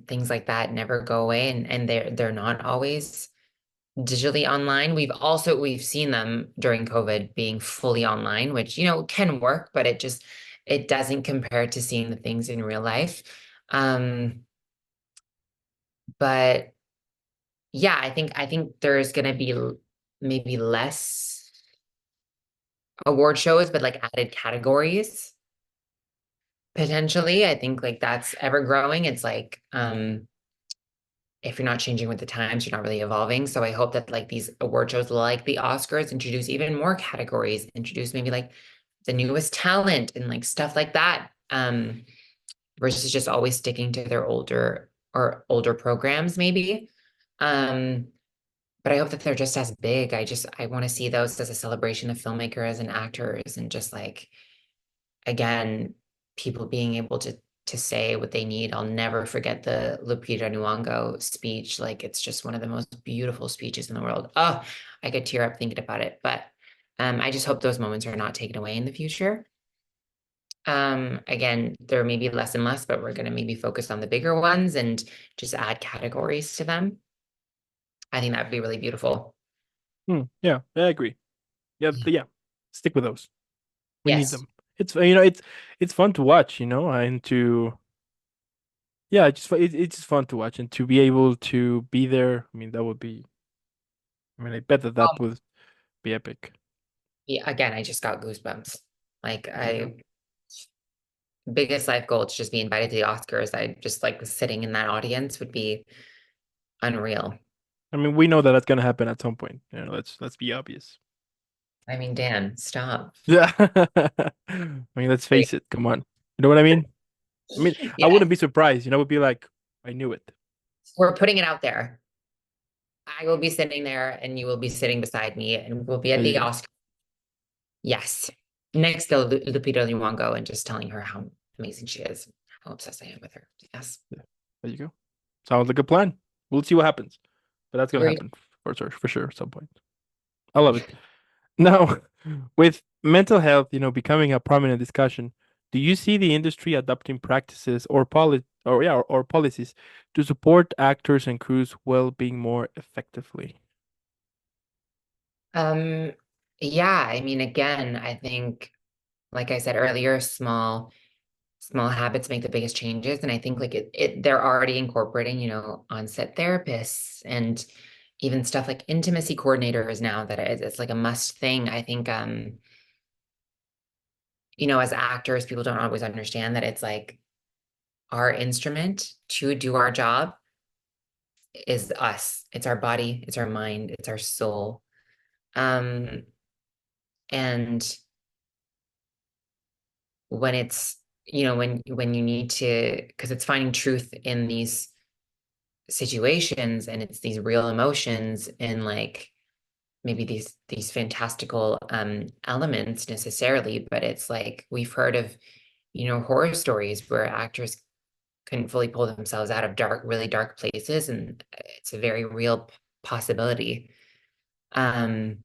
things like that never go away and they're not always digitally online. We've seen them during COVID being fully online, which can work, but it doesn't compare to seeing the things in real life. Um, but yeah, I think there's gonna be maybe less award shows, but like added categories potentially. I think like that's ever growing. It's like if you're not changing with the times, you're not really evolving. So I hope that like these award shows like the Oscars introduce even more categories, introduce maybe like the newest talent and like stuff like that. Versus just always sticking to their older programs, maybe. Um, but I hope that they're just as big. I want to see those as a celebration of filmmakers and actors and just like again, people being able to say what they need. I'll never forget the Lupita Nyong'o speech. Like it's just one of the most beautiful speeches in the world. Oh, I could tear up thinking about it. But I just hope those moments are not taken away in the future. Again, there may be less and less, but we're going to maybe focus on the bigger ones and just add categories to them. I think that would be really beautiful. Yeah, I agree. Yeah, Yeah. yeah. Stick with those. We need Yes. them. It's fun to watch, and to yeah, it's just fun to watch and to be able to be there. I mean, that would be. I mean, I bet that would be epic. Yeah, again, I just got goosebumps. Like Yeah. I biggest life goal to just be invited to the Oscars. I just like sitting in that audience would be unreal. I mean, we know that that's gonna happen at some point. Let's be obvious. I mean, Dan, stop. Yeah. I mean, let's face it. Come on. You know what I mean? I mean, I Yeah, wouldn't be surprised. I would be like, I knew it. we're putting it out there. I will be sitting there and you will be sitting beside me and we'll be at There you the go. Oscar. Yes. Next to Lupita Nyong'o and just telling her how amazing she is, how obsessed I am with her. Yes. Yeah. There you go. Sounds like a plan. We'll see what happens. But that's gonna Agreed. happen for sure at some point. I love it. Now, with mental health, becoming a prominent discussion, do you see the industry adopting practices or policies to support actors and crews well-being more effectively? Um, yeah, I mean, again, I think, like I said earlier, small habits make the biggest changes. And I think like they're already incorporating, on-set therapists and even stuff like intimacy coordinators now that it's like a must thing. I think, as actors, people don't always understand that it's like our instrument to do our job is us. It's our body, it's our mind, it's our soul. Um, and when it's, when you need to, because it's finding truth in these situations and it's these real emotions and like maybe these fantastical elements necessarily, but it's like we've heard of, horror stories where actors couldn't fully pull themselves out of really dark places, and it's a very real possibility. Um,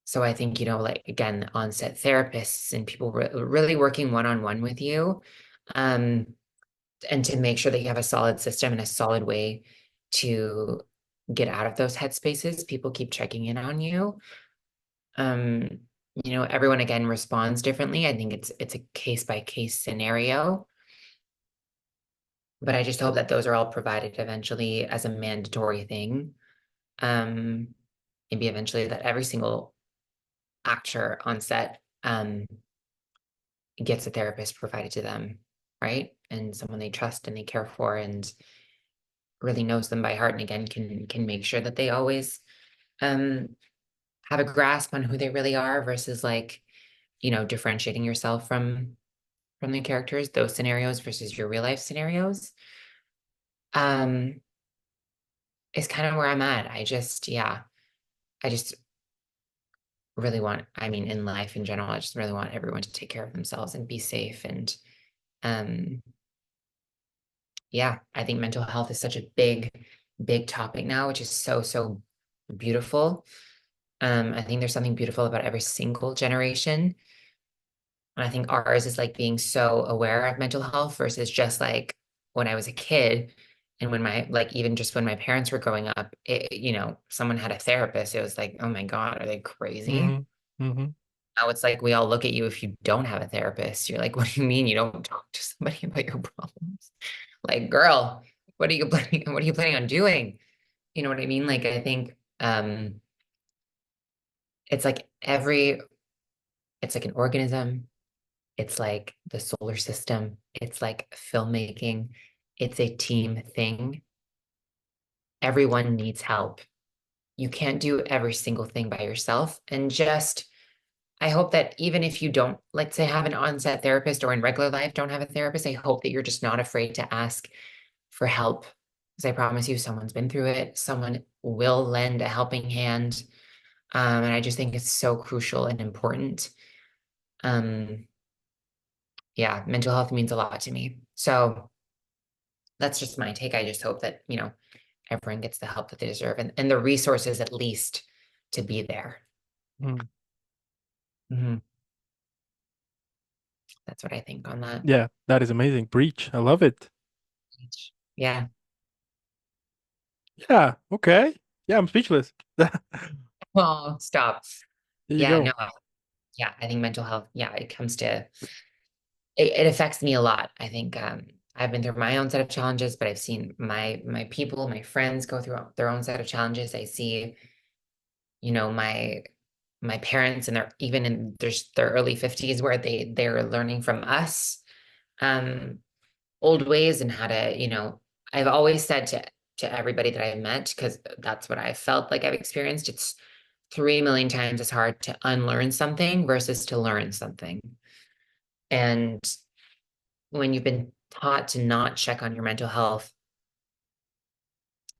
so I think, like again, on-set therapists and people really working one-on-one with you, um, and to make sure that you have a solid system and a solid way to get out of those headspaces. People keep checking in on you. Um, everyone again responds differently. I think it's a case by case scenario, but I just hope that those are all provided eventually as a mandatory thing. Um, Maybe eventually that every single actor on set gets a therapist provided to them, right? And someone they trust and they care for and really knows them by heart, and again can make sure that they always um have a grasp on who they really are versus like, differentiating yourself from the characters, those scenarios versus your real life scenarios. Um, is kind of where I'm at. Yeah, I just really want, I mean, in life in general, I just really want everyone to take care of themselves and be safe. And um, yeah, I think mental health is such a big topic now, which is so beautiful. I think there's something beautiful about every single generation. And I think ours is like being so aware of mental health versus just like when I was a kid and when like even just when my parents were growing up, someone had a therapist. It was like, oh my God, are they crazy? Hmm. Hmm. Now it's like we all look at you if you don't have a therapist. You're like, what do you mean you don't talk to somebody about your problems? Like, girl, what are you planning on doing? You know what I mean? Like I think it's like it's like an organism. It's like the solar system. It's like filmmaking. It's a team thing. Everyone needs help. You can't do every single thing by yourself. And just, I hope that even if you don't, let's say, have an on-set therapist or in regular life don't have a therapist, I hope that you're just not afraid to ask for help. Because I promise you, someone's been through it. Someone will lend a helping hand. And I just think it's so crucial and important. Um, yeah, mental health means a lot to me. So that's just my take. I just hope that, everyone gets the help that they deserve and the resources at least to be there. Mhm. That's what I think on that. Yeah, that is amazing. Breach. I love it. Yeah. Yeah, okay. Yeah, I'm speechless. There Oh, stop. you Yeah, go. no. Yeah, I think mental health, yeah, it affects me a lot. I think I've been through my own set of challenges, but I've seen my people, my friends go through their own set of challenges. I see, my parents and they're even in their early 50s where they're learning from us um old ways and how to, I've always said to everybody that I've met, because that's what I felt like I've experienced. It's 3 million times as hard to unlearn something versus to learn something. And when you've been taught to not check on your mental health,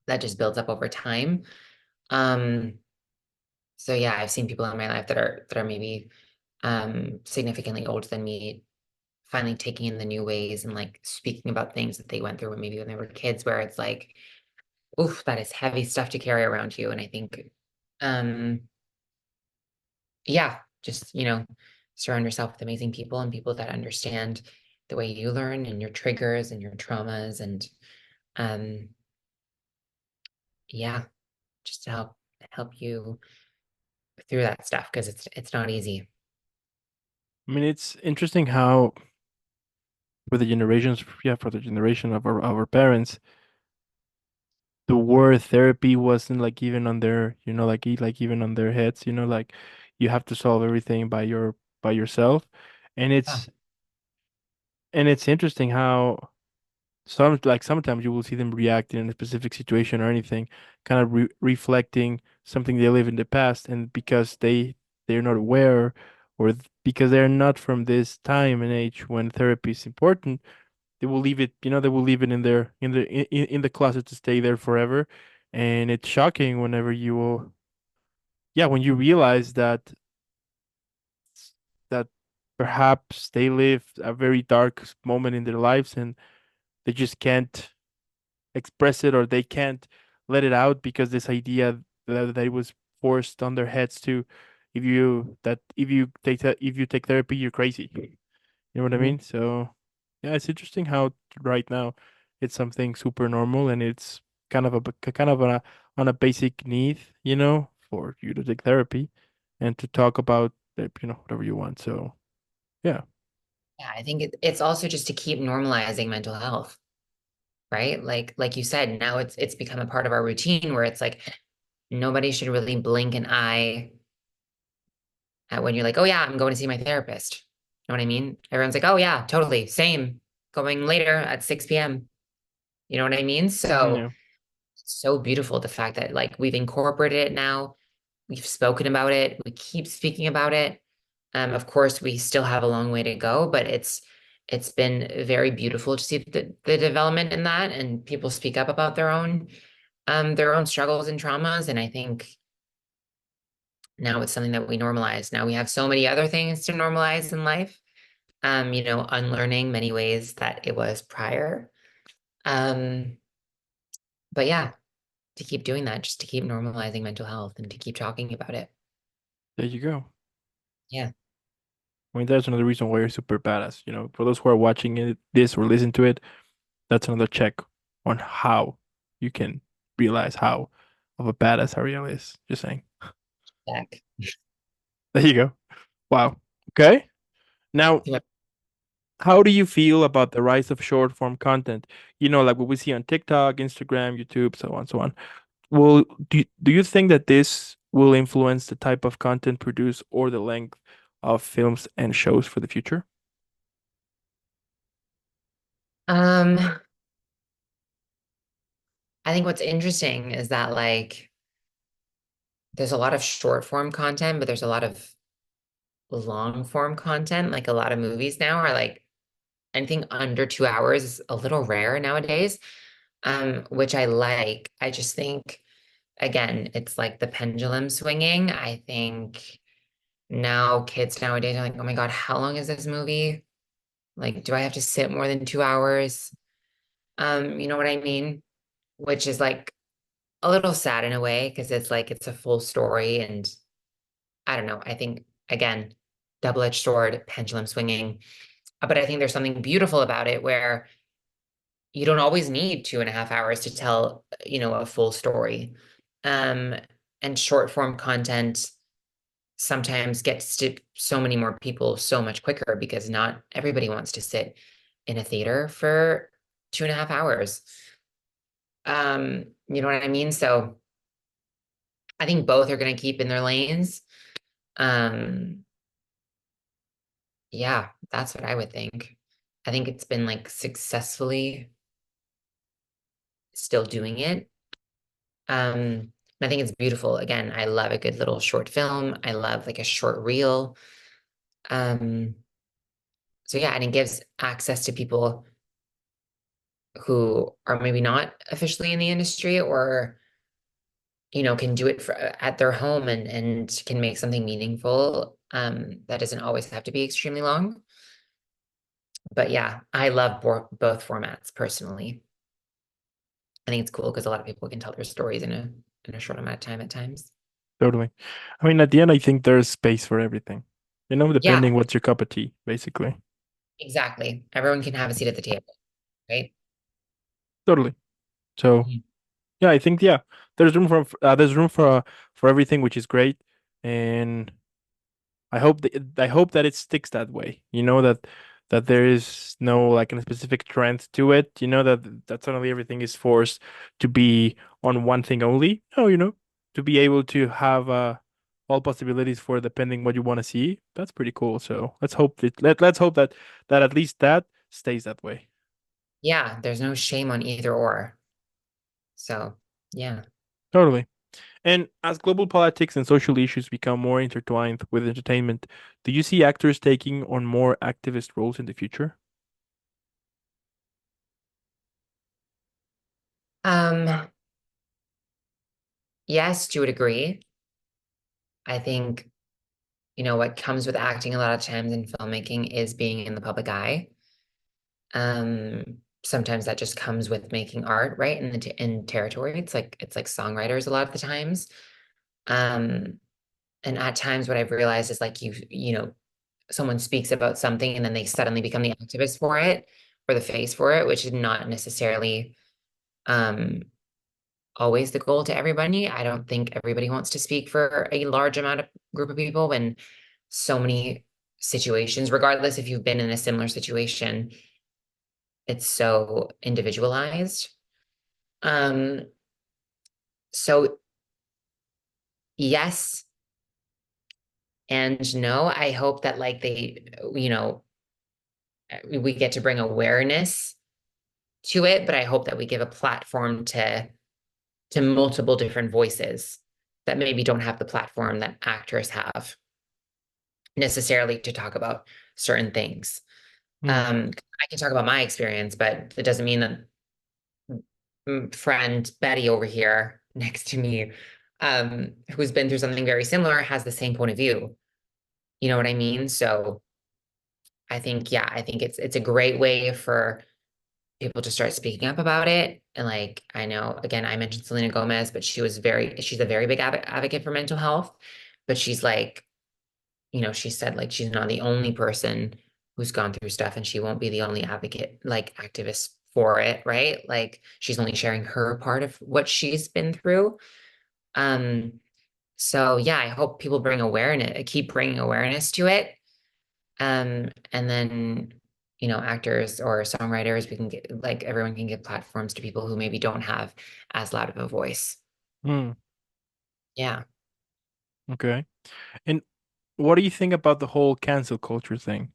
that just builds up over time. Um, so yeah, I've seen people in my life that are maybe significantly older than me finally taking in the new ways and like speaking about things that they went through when maybe when they were kids, where it's like, oof, that is heavy stuff to carry around you. And I think um yeah, just, surround yourself with amazing people and people that understand the way you learn and your triggers and your traumas and um yeah, just to help you through that stuff because it's not easy. I mean, it's interesting how for the generations, yeah, for the generation of our parents, the word therapy wasn't like even on their, like even on their heads, like you have to solve everything by yourself. And Yeah. it's interesting how sometimes you will see them react in a specific situation or anything, kind of reflecting something they live in the past, and because they're not aware, or because they're not from this time and age when therapy is important, they will leave it, they will leave it in their in the closet to stay there forever. And it's shocking whenever yeah, when you realize that perhaps they live a very dark moment in their lives, and they just can't express it, or they can't let it out because this idea that it was forced on their heads to, if you take therapy, you're crazy. You know what I Mhm. mean? So yeah, it's interesting how right now it's something super normal, and it's kind of on a basic need, for you to take therapy and to talk about whatever you want. So yeah. Yeah, I think it's also just to keep normalizing mental health, right? Like you said, now it's become a part of our routine where it's like nobody should really blink an eye at when you're like, oh yeah, I'm going to see my therapist. You know what I mean? Everyone's like, oh yeah, totally, same. Going later at 6 p.m. You know what I mean? So Yeah. it's so beautiful the fact that like we've incorporated it now. We've spoken about it. We keep speaking about it. Of course, we still have a long way to go, but it's been very beautiful to see the development in that and people speak up about their own struggles and traumas. And I think now it's something that we normalize. Now we have so many other things to normalize in life. Unlearning many ways that it was prior. Um, but yeah, to keep doing that, just to keep normalizing mental health and to keep talking about it. There you go. Yeah. I mean, that's another reason why you're super badass. For those who are watching this or listen to it, that's another check on how you can realize how of a badass Arielle is. Just saying. Back. There you go. Wow. Okay. Now, how do you feel about the rise of short form content? Like what we see on TikTok, Instagram, YouTube, so on, so on. Well, do you think that this will influence the type of content produced or the length of films and shows for the future? Um, I think what's interesting is that like there's a lot of short form content, but there's a lot of long form content. Like a lot of movies now are like anything under 2 hours is a little rare nowadays. Which I like. I just think again, it's like the pendulum swinging. I think now kids nowadays are like, oh my God, how long is this movie? Like, do I have to sit more than 2 hours? You know what I mean? Which is like a little sad in a way because it's like it's a full story and I don't know. I think again, double-edged sword, pendulum swinging. But I think there's something beautiful about it where you don't always need 2.5 hours to tell, a full story. Um, and short form content sometimes gets to so many more people so much quicker because not everybody wants to sit in a theater for 2.5 hours. You know what I mean? So I think both are going to keep in their lanes. Um, yeah, that's what I would think. I think it's been like successfully still doing it. Um, I think it's beautiful. Again, I love a good little short film. I love like a short reel. Um, so yeah, and it gives access to people who are maybe not officially in the industry or can do it at their home and can make something meaningful. That doesn't always have to be extremely long. But yeah, I love both formats personally. I think it's cool because a lot of people can tell their stories in a short amount of time at times. Totally. I mean, at the end, I think there's space for everything, Yeah, depending what's your cup of tea, basically. exactly. Everyone can have a seat at the table, right? Totally. So, Mhm. yeah, I think, yeah, there's room for everything, which is great. And I hope that it sticks that way. That there is no like a specific trend to it. That suddenly everything is forced to be on one thing only. No, to be able to have all possibilities for depending what you want to see. That's pretty cool. So let's hope that at least that stays that way. Yeah, there's no shame on either or. So, yeah. Totally. And as global politics and social issues become more intertwined with entertainment, do you see actors taking on more activist roles in the future? Um, yes, to a degree. I think, what comes with acting a lot of times in filmmaking is being in the public eye. Sometimes that just comes with making art, right? In territory. It's like songwriters a lot of the times. Um, and at times what I've realized is like someone speaks about something and then they suddenly become the activist for it or the face for it, which is not necessarily um always the goal to everybody. I don't think everybody wants to speak for a large amount of group of people when so many situations, regardless if you've been in a similar situation, it's so individualized. Um, so yes and no. I hope that like you know, we get to bring awareness to it, but I hope that we give a platform to multiple different voices that maybe don't have the platform that actors have necessarily to talk about certain things. Hmm. I can talk about my experience, but it doesn't mean that friend Betty over here next to me, who's been through something very similar, has the same point of view. You know what I mean? So I think, yeah, I think it's a great way for people to start speaking up about it. And like, I know, again, I mentioned Selena Gomez, but she's a very big advocate for mental health. But she's like, she said like she's not the only person who's gone through stuff and she won't be the only advocate, like activist for it, right? Like she's only sharing her part of what she's been through. Um, so yeah, I hope people keep bringing awareness to it. And then, actors or songwriters, we can get like everyone can get platforms to people who maybe don't have as loud of a voice. Hmm. Yeah. Okay. And what do you think about the whole cancel culture thing?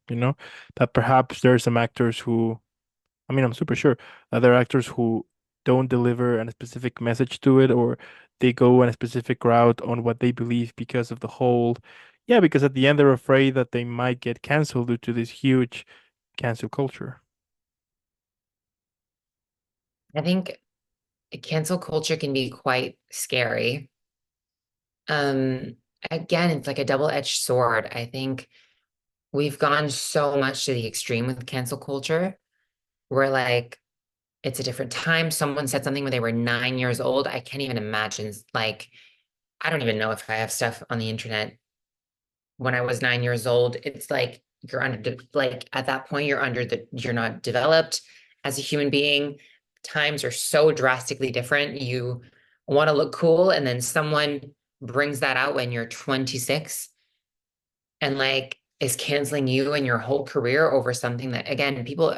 That perhaps there are some actors who, I mean, I'm super sure that there are actors who don't deliver a specific message to it, or they go on a specific route on what they believe because of the whole, yeah, because at the end they're afraid that they might get canceled due to this huge cancel culture. I think cancel culture can be quite scary. Um, Again, it's like a double-edged sword. I think we've gone so much to the extreme with cancel culture. Where like it's a different time. Someone said something when they were 9 years old. I can't even imagine. Like, I don't even know if I have stuff on the internet when I was 9 years old. It's like like at that point you're not developed as a human being. Times are so drastically different. You want to look cool, and then someone brings that out when you're 26 and like is canceling you and your whole career over something that again people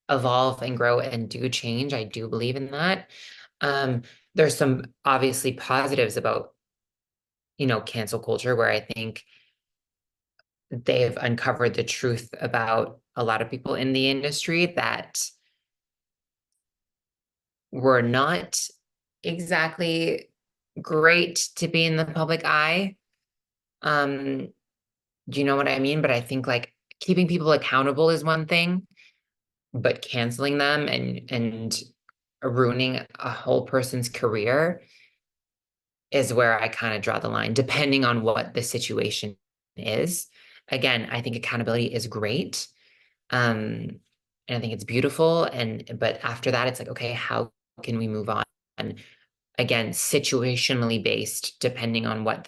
evolve and grow and do change. I do believe in that. Um, there's some obviously positives about, cancel culture where I think they've uncovered the truth about a lot of people in the industry that were not exactly great to be in the public eye. Um, do you know what I mean? But I think like keeping people accountable is one thing, but canceling them and ruining a whole person's career is where I kind of draw the line, depending on what the situation is. Again, I think accountability is great. And I think it's beautiful. But after that, it's like, okay, how can we move on? And again, situationally based, depending on what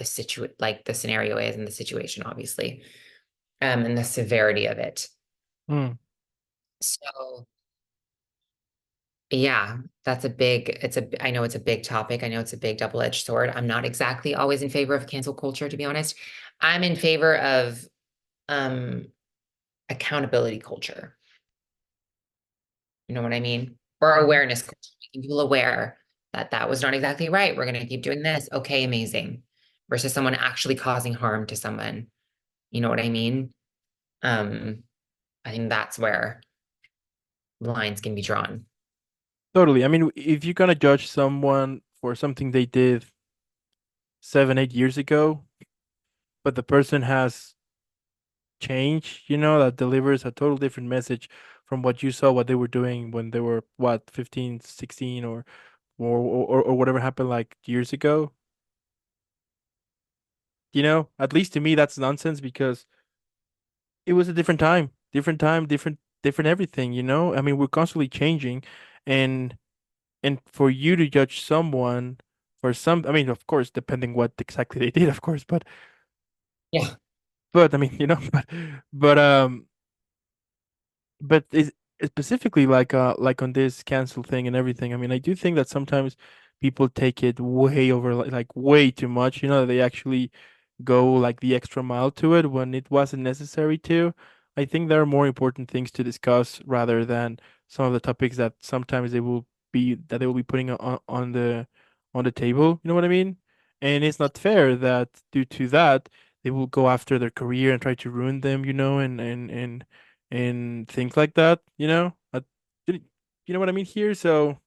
like the scenario is and the situation, obviously, and the severity of it. Hmm. So yeah, I know it's a big topic. I know it's a big double-edged sword. I'm not exactly always in favor of cancel culture, to be honest. I'm in favor of um accountability culture. You know what I mean? Or Mhm. awareness culture, making people aware that that was not exactly right. We're going to keep doing this. Okay, amazing. Versus someone actually causing harm to someone. You know what I mean? Um, I think that's where lines can be drawn. Totally. I mean, if you're gonna judge someone for something they did 7, 8 years ago, but the person has changed, that delivers a total different message from what you saw, what they were doing when they were, what, 15, 16, or whatever happened like years ago. At least to me, that's nonsense because it was a different time, different everything. I mean, we're constantly changing, and for you to judge someone for some, I mean, of course, depending what exactly they did, of course, Yeah. but I mean, but but is specifically like on this cancel thing and everything. I mean, I do think that sometimes people take it way over, like way too much. They actually go like the extra mile to it when it wasn't necessary to. I think there are more important things to discuss rather than some of the topics that sometimes they will be putting on the table. You know what I mean? And it's not fair that due to that they will go after their career and try to ruin them, and things like that, you you know what I mean here? So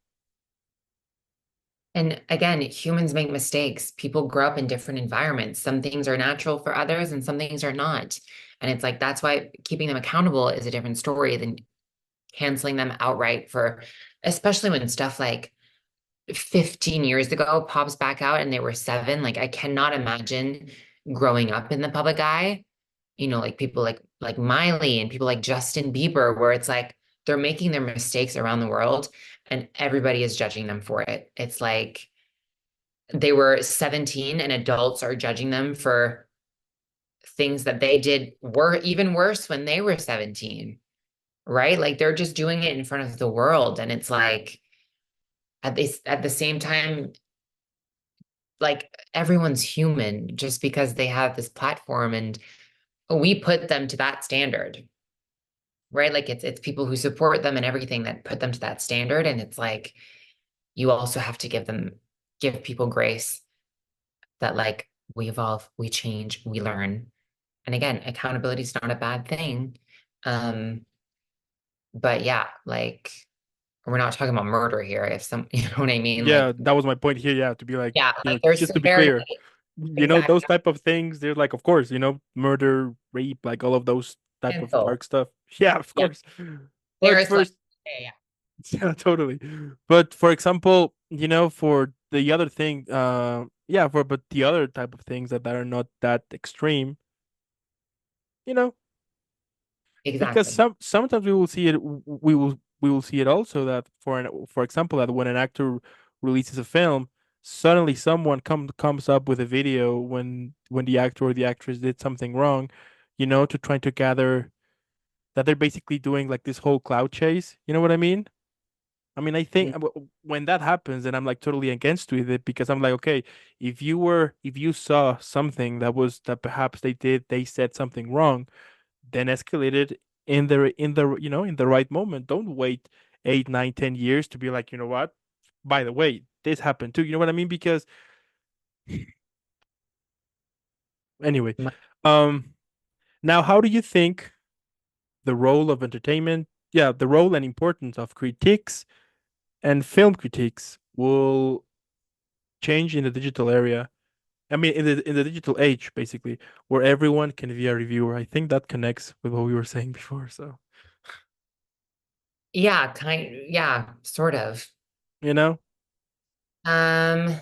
And again, humans make mistakes. People grow up in different environments. Some things are natural for others and some things are not. And it's like that's why keeping them accountable is a different story than canceling them outright for, especially when stuff like 15 years ago pops back out and they were seven. Like I cannot imagine growing up in the public eye, like people like Miley and people like Justin Bieber, where it's like they're making their mistakes around the world and everybody is judging them for it. It's like they were 17 and adults are judging them for things that they did were even worse when they were 17, right? Like they're just doing it in front of the world. And it's like at the same time, like everyone's human just because they have this platform and we put them to that standard, right? Like it's people who support them and everything that put them to that standard. And it's like you also have to give people grace that like we evolve, we change, we learn. And again, accountability is not a bad thing. Um, but yeah, like we're not talking about murder here. If some, you know what I mean? Like, yeah, that was my point here. Yeah, to be like, yeah, like there's just to be severity. clear, those Exactly. type of things, they're like, of course, murder, rape, like all of those type of Cancel. dark stuff. Yeah, of Yeah. course. But There's like, first, yeah, yeah, totally. But for example, for the other thing, yeah, but the other type of things that are not that extreme, you know, yeah, because exactly. sometimes we will see it also that for example that when an actor releases a film, suddenly someone comes up with a video when the actor or the actress did something wrong, to try to gather that they're basically doing like this whole cloud chase. You know what I mean? I mean, I think when that happens, then I'm like totally against with it because I'm like, okay, if you saw something that perhaps they said something wrong, then escalate it in the right moment. Don't wait 8, 9, 10 years to be like, you know what? By the way, this happened too. You know what I mean? Because anyway, My- um, now how do you think the role of entertainment, yeah, the role and importance of critiques and film critiques will change in the digital area. I mean, in the digital age, basically, where everyone can be a reviewer. I think that connects with what we were saying before. So, Yeah, sort of. you know, Um,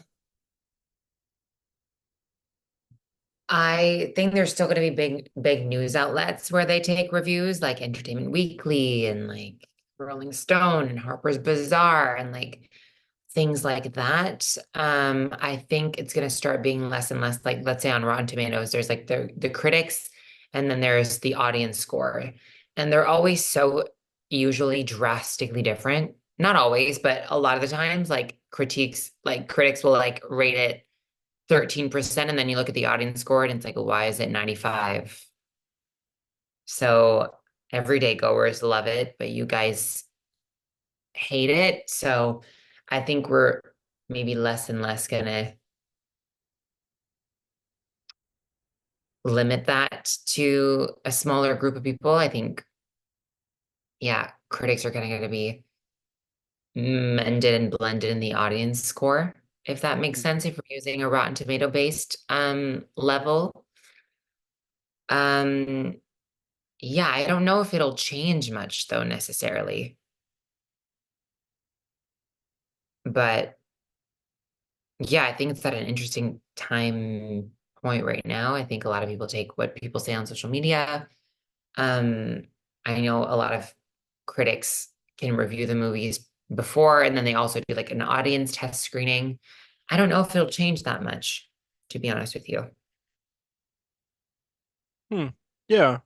I think there's still going to be big news outlets where they take reviews like Entertainment Weekly and like Rolling Stone and Harper's Bazaar and like things like that. I think it's going to start being less and less like, let's say on Rotten Tomatoes, there's like the critics and then there's the audience score. And they're always so usually drastically different. Not always, but a lot of the times, like critics will like rate it 13%, and then you look at the audience score and it's like, why is it 95? So everyday goers love it, but you guys hate it. So I think we're maybe less and less gonna limit that to a smaller group of people. I think, yeah, critics are gonna be mended and blended in the audience score, if that makes sense, if we're using a Rotten Tomato based level. Um, yeah, I don't know if it'll change much though necessarily. But yeah, I think it's at an interesting time point right now. I think a lot of people take what people say on social media. Um, I know a lot of critics can review the movies before, and then they also do like an audience test screening. I don't know if it'll change that much, to be honest with you. hmm. Yeah,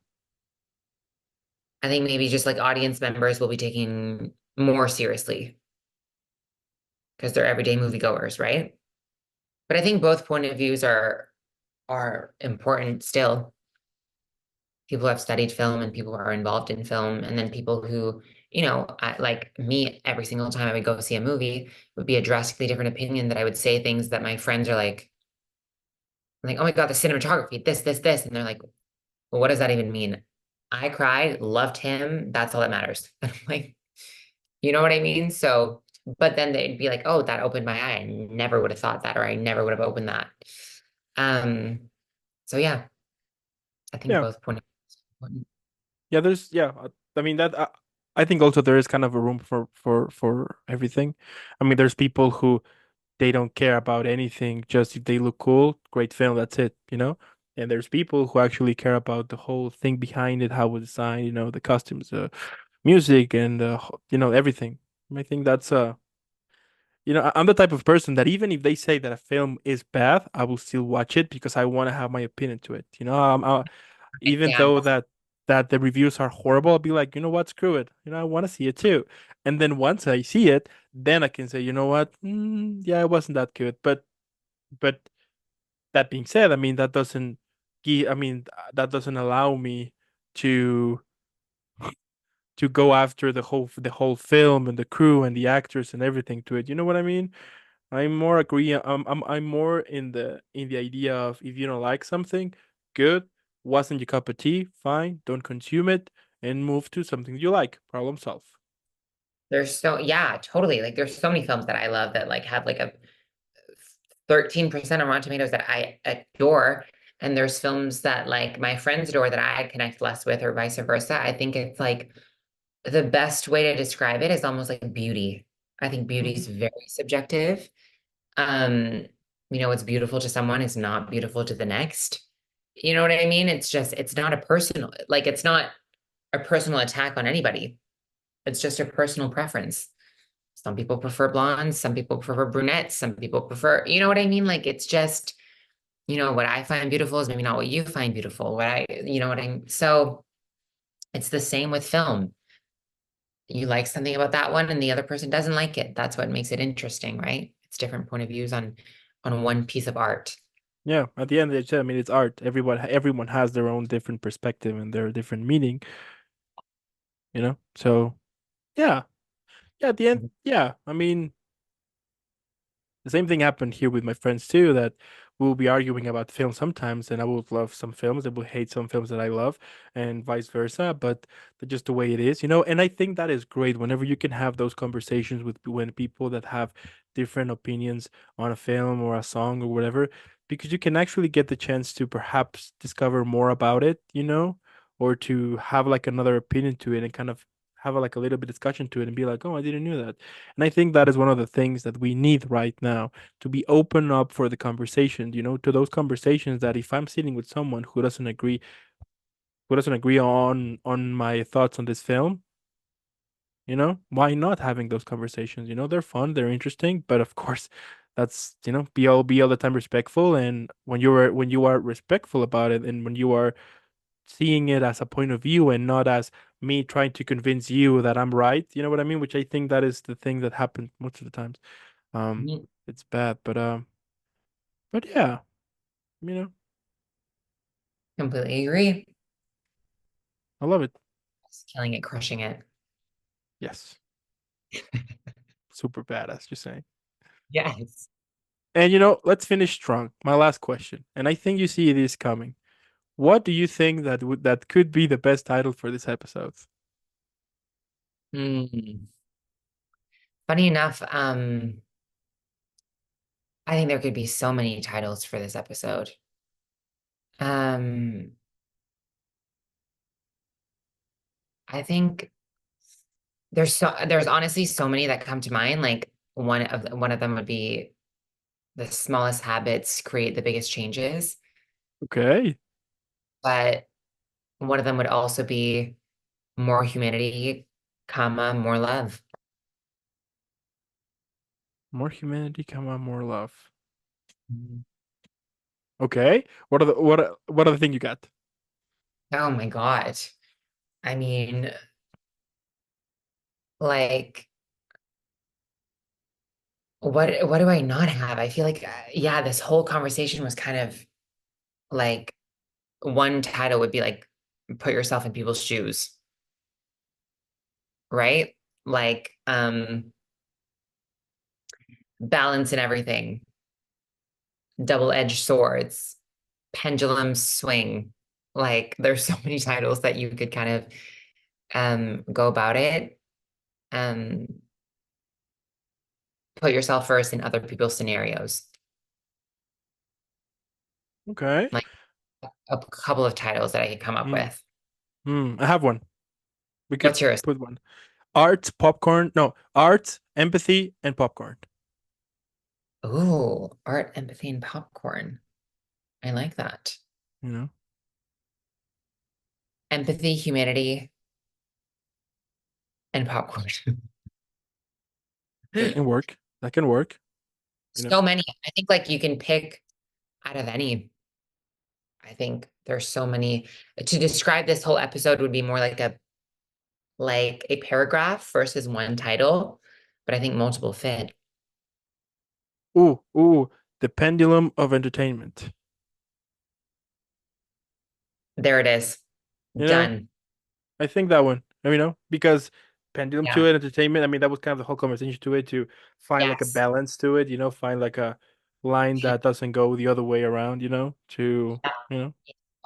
I think maybe just like audience members will be taking more seriously because they're everyday moviegoers, right? But I think both point of views are important still. People who have studied film and people who are involved in film, and then people who, like me, every single time I would go see a movie would be a drastically different opinion that I would say things that my friends are like, oh my God, the cinematography, this. And they're like, well, what does that even mean? I cried, loved him. That's all that matters. And I'm like, you know what I mean? So, but then they'd be like, oh, that opened my eye. I never would have thought that, or I never would have opened that. Um, so yeah, I think yeah, both point of views. yeah. There's yeah. I mean that. I think also there is kind of a room for everything. I mean, there's people who they don't care about anything, just if they look cool, great film, that's it, you know? And there's people who actually care about the whole thing behind it, how it was designed, the costumes, music, and everything. I think that's I'm the type of person that even if they say that a film is bad, I will still watch it because I want to have my opinion to it. Even Yeah, though that the reviews are horrible, I'll be like, you know what, screw it. I want to see it too. And then once I see it, then I can say, you know what, yeah, it wasn't that good. But that being said, I mean that doesn't allow me to go after the whole film and the crew and the actors and everything to it. You know what I mean? I'm more in the idea of if you don't like something, good, wasn't your cup of tea, fine, don't consume it and move to something you like. Problem solved. yeah, totally. Like there's so many films that I love that like have like a 13% on Rotten Tomatoes that I adore. And there's films that like my friends adore that I connect less with or vice versa. I think it's like the best way to describe it is almost like beauty. I think beauty Hmm. is very subjective. Um, what's beautiful to someone is not beautiful to the next. You know what I mean? It's not a personal, like it's not a personal attack on anybody. It's just a personal preference. Some people prefer blondes, some people prefer brunettes, some people prefer, you know what I mean? Like it's just, what I find beautiful is maybe not what you find beautiful. You know what so it's the same with film. You like something about that one and the other person doesn't like it. That's what makes it interesting, right? It's different point of views on one piece of art. Yeah, at the end of the day, I mean, it's art. Everyone has their own different perspective and their different meaning, So yeah, yeah. At the end, yeah. I mean, the same thing happened here with my friends too. That we'll be arguing about films sometimes, and I will love some films, and will hate some films that I love, and vice versa. But that's just the way it is, you know. And I think that is great whenever you can have those conversations with when people that have different opinions on a film or a song or whatever, because you can actually get the chance to perhaps discover more about it, you know, or to have like another opinion to it and kind of have like a little bit discussion to it and be like, oh, I didn't know that. And I think that is one of the things that we need right now, to be open up for the conversation, you know, to those conversations that if I'm sitting with someone who doesn't agree on my thoughts on this film, you know, why not having those conversations? You know, they're fun, they're interesting, but of course, that's, you know, be all the time respectful. And when you are respectful about it, and when you are seeing it as a point of view and not as me trying to convince you that I'm right, you know what I mean? Which I think that is the thing that happens most of the times. Um, Mhm. it's bad, but yeah, you know, Completely agree. I love it. Just killing it, crushing it. Yes, super badass, just saying. Yes. And you know, let's finish strong. My last question, and I think you see it is coming. What do you think that could be the best title for this episode? Mm. Funny enough, I think there could be so many titles for this episode. Um, I think there's honestly so many that come to mind. Like one of them would be the smallest habits create the biggest changes, Okay, but one of them would also be more humanity, comma, more love. more humanity, come on, more love. Mhm. Okay, what are the thing you got? Oh my God. I mean, like, what do I not have? I feel like yeah, this whole conversation was kind of like one title would be like put yourself in people's shoes, right? Like balance and everything, double-edged swords, pendulum swing. Like there's so many titles that you could kind of go about it. Um Put yourself first in other people's scenarios. Okay. Like a couple of titles that I could come up Hmm. with. I have one. We could What's yours? put one. Art, popcorn. No, art, empathy, and popcorn. Ooh, art, empathy, and popcorn. I like that. You know, Empathy, humanity, and popcorn. that can work. That can work. You know. So many. I think like you can pick out of any. I think there's so many. To describe this whole episode would be more like a paragraph versus one title, but I think multiple fit. Ooh, the pendulum of entertainment. There it is. You know, Done. I think that one. You know, because pendulum to Yeah. it, entertainment. I mean, that was kind of the whole conversation to it, to find like a Yes. balance to it. You know, find like a line that doesn't go the other way around. You know, to you know.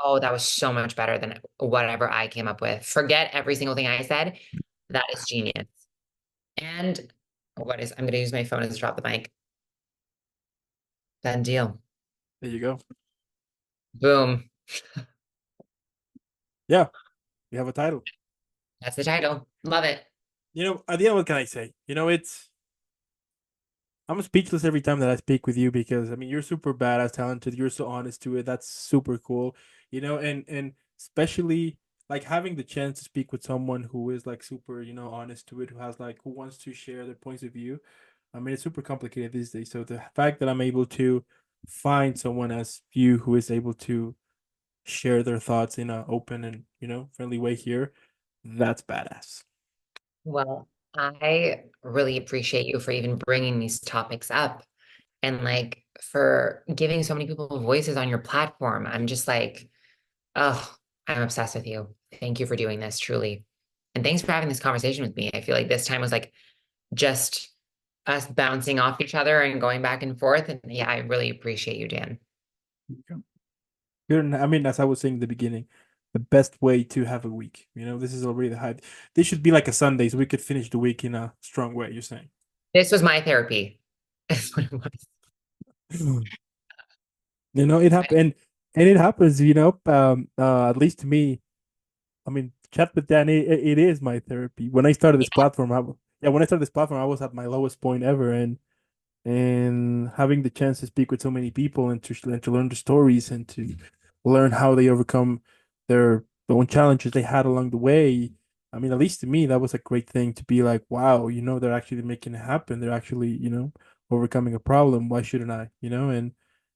Oh, that was so much better than whatever I came up with. Forget every single thing I said. That is genius. And I'm going to use my phone as drop the mic. Done deal. There you go. Boom. Yeah, we have a title. That's the title. Love it. You know, at the end, what can I say? You know, I'm speechless every time that I speak with you, because I mean you're super badass, talented. You're so honest to it. That's super cool. You know, and especially like having the chance to speak with someone who is like super, you know, honest to it, who has like who wants to share their points of view. I mean, it's super complicated these days. So the fact that I'm able to find someone as you who is able to share their thoughts in an open and, you know, friendly way here, that's badass. Well, I really appreciate you for even bringing these topics up and like for giving so many people voices on your platform. I'm just like, oh, I'm obsessed with you. Thank you for doing this, truly. And thanks for having this conversation with me. I feel like this time was like just us bouncing off each other and going back and forth. And yeah, I really appreciate you, Dan. Yeah. I mean, as I was saying in the beginning, the best way to have a week. This is already the hype. This should be like a Sunday, so we could finish the week in a strong way. You're saying? This was my therapy. That's what it was. It happened, and it happens. At least to me. I mean, chat with Danny, it is my therapy. When I started this platform, when I started this platform, I was at my lowest point ever, and having the chance to speak with so many people and to learn the stories and to learn how they overcome their own challenges they had along the way. I mean, at least to me, that was a great thing to be like, wow, they're actually making it happen. They're actually, overcoming a problem. Why shouldn't I? And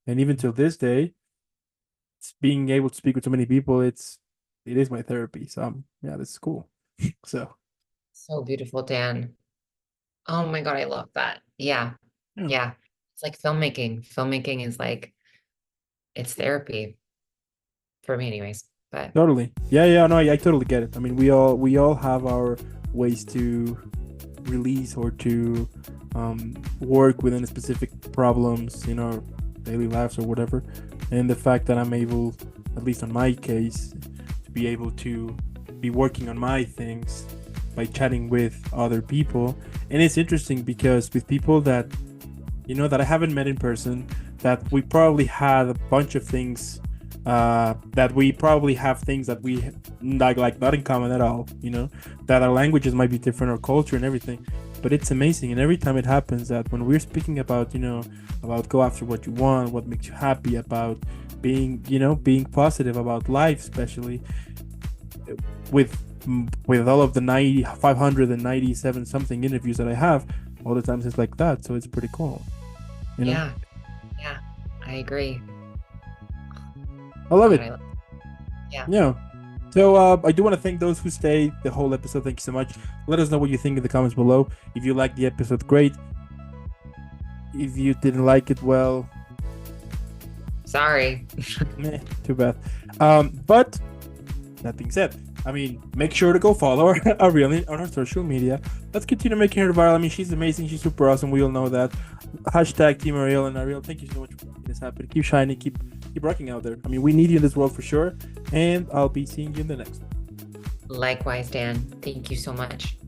even till this day, being able to speak with so many people, it is my therapy. So yeah, this is cool. So So beautiful, Dan. Oh my God, I love that. Yeah. yeah, Yeah. It's like filmmaking. Filmmaking is like, it's therapy for me anyways. But totally. Yeah, no, I totally get it. I mean, we all have our ways to release or to work within specific problems in our daily lives or whatever. And the fact that I'm able, at least on my case, to be able to be working on my things by chatting with other people. And it's interesting because with people that that I haven't met in person, that we probably had a bunch of things, that we probably have things that we like not in common at all, that our languages might be different, our culture and everything. But it's amazing, and every time it happens that when we're speaking about about go after what you want, what makes you happy, about being positive about life, especially with all of the 597 something interviews that I have, all the times it's like that. So it's pretty cool. yeah, yeah, I agree. I love God, it. yeah. Yeah. So I do want to thank those who stayed the whole episode. Thank you so much. Let us know what you think in the comments below. If you liked the episode, great. If you didn't like it, well, Sorry. too bad. But that being said, I mean, make sure to go follow Arielle on her social media. Let's continue making her viral. I mean, she's amazing. She's super awesome. We all know that. Hashtag Team Arielle and Arielle. Thank you so much for making this happen. Keep shining. Keep rocking out there. I mean, we need you in this world for sure. And I'll be seeing you in the next one. Likewise, Dan. Thank you so much.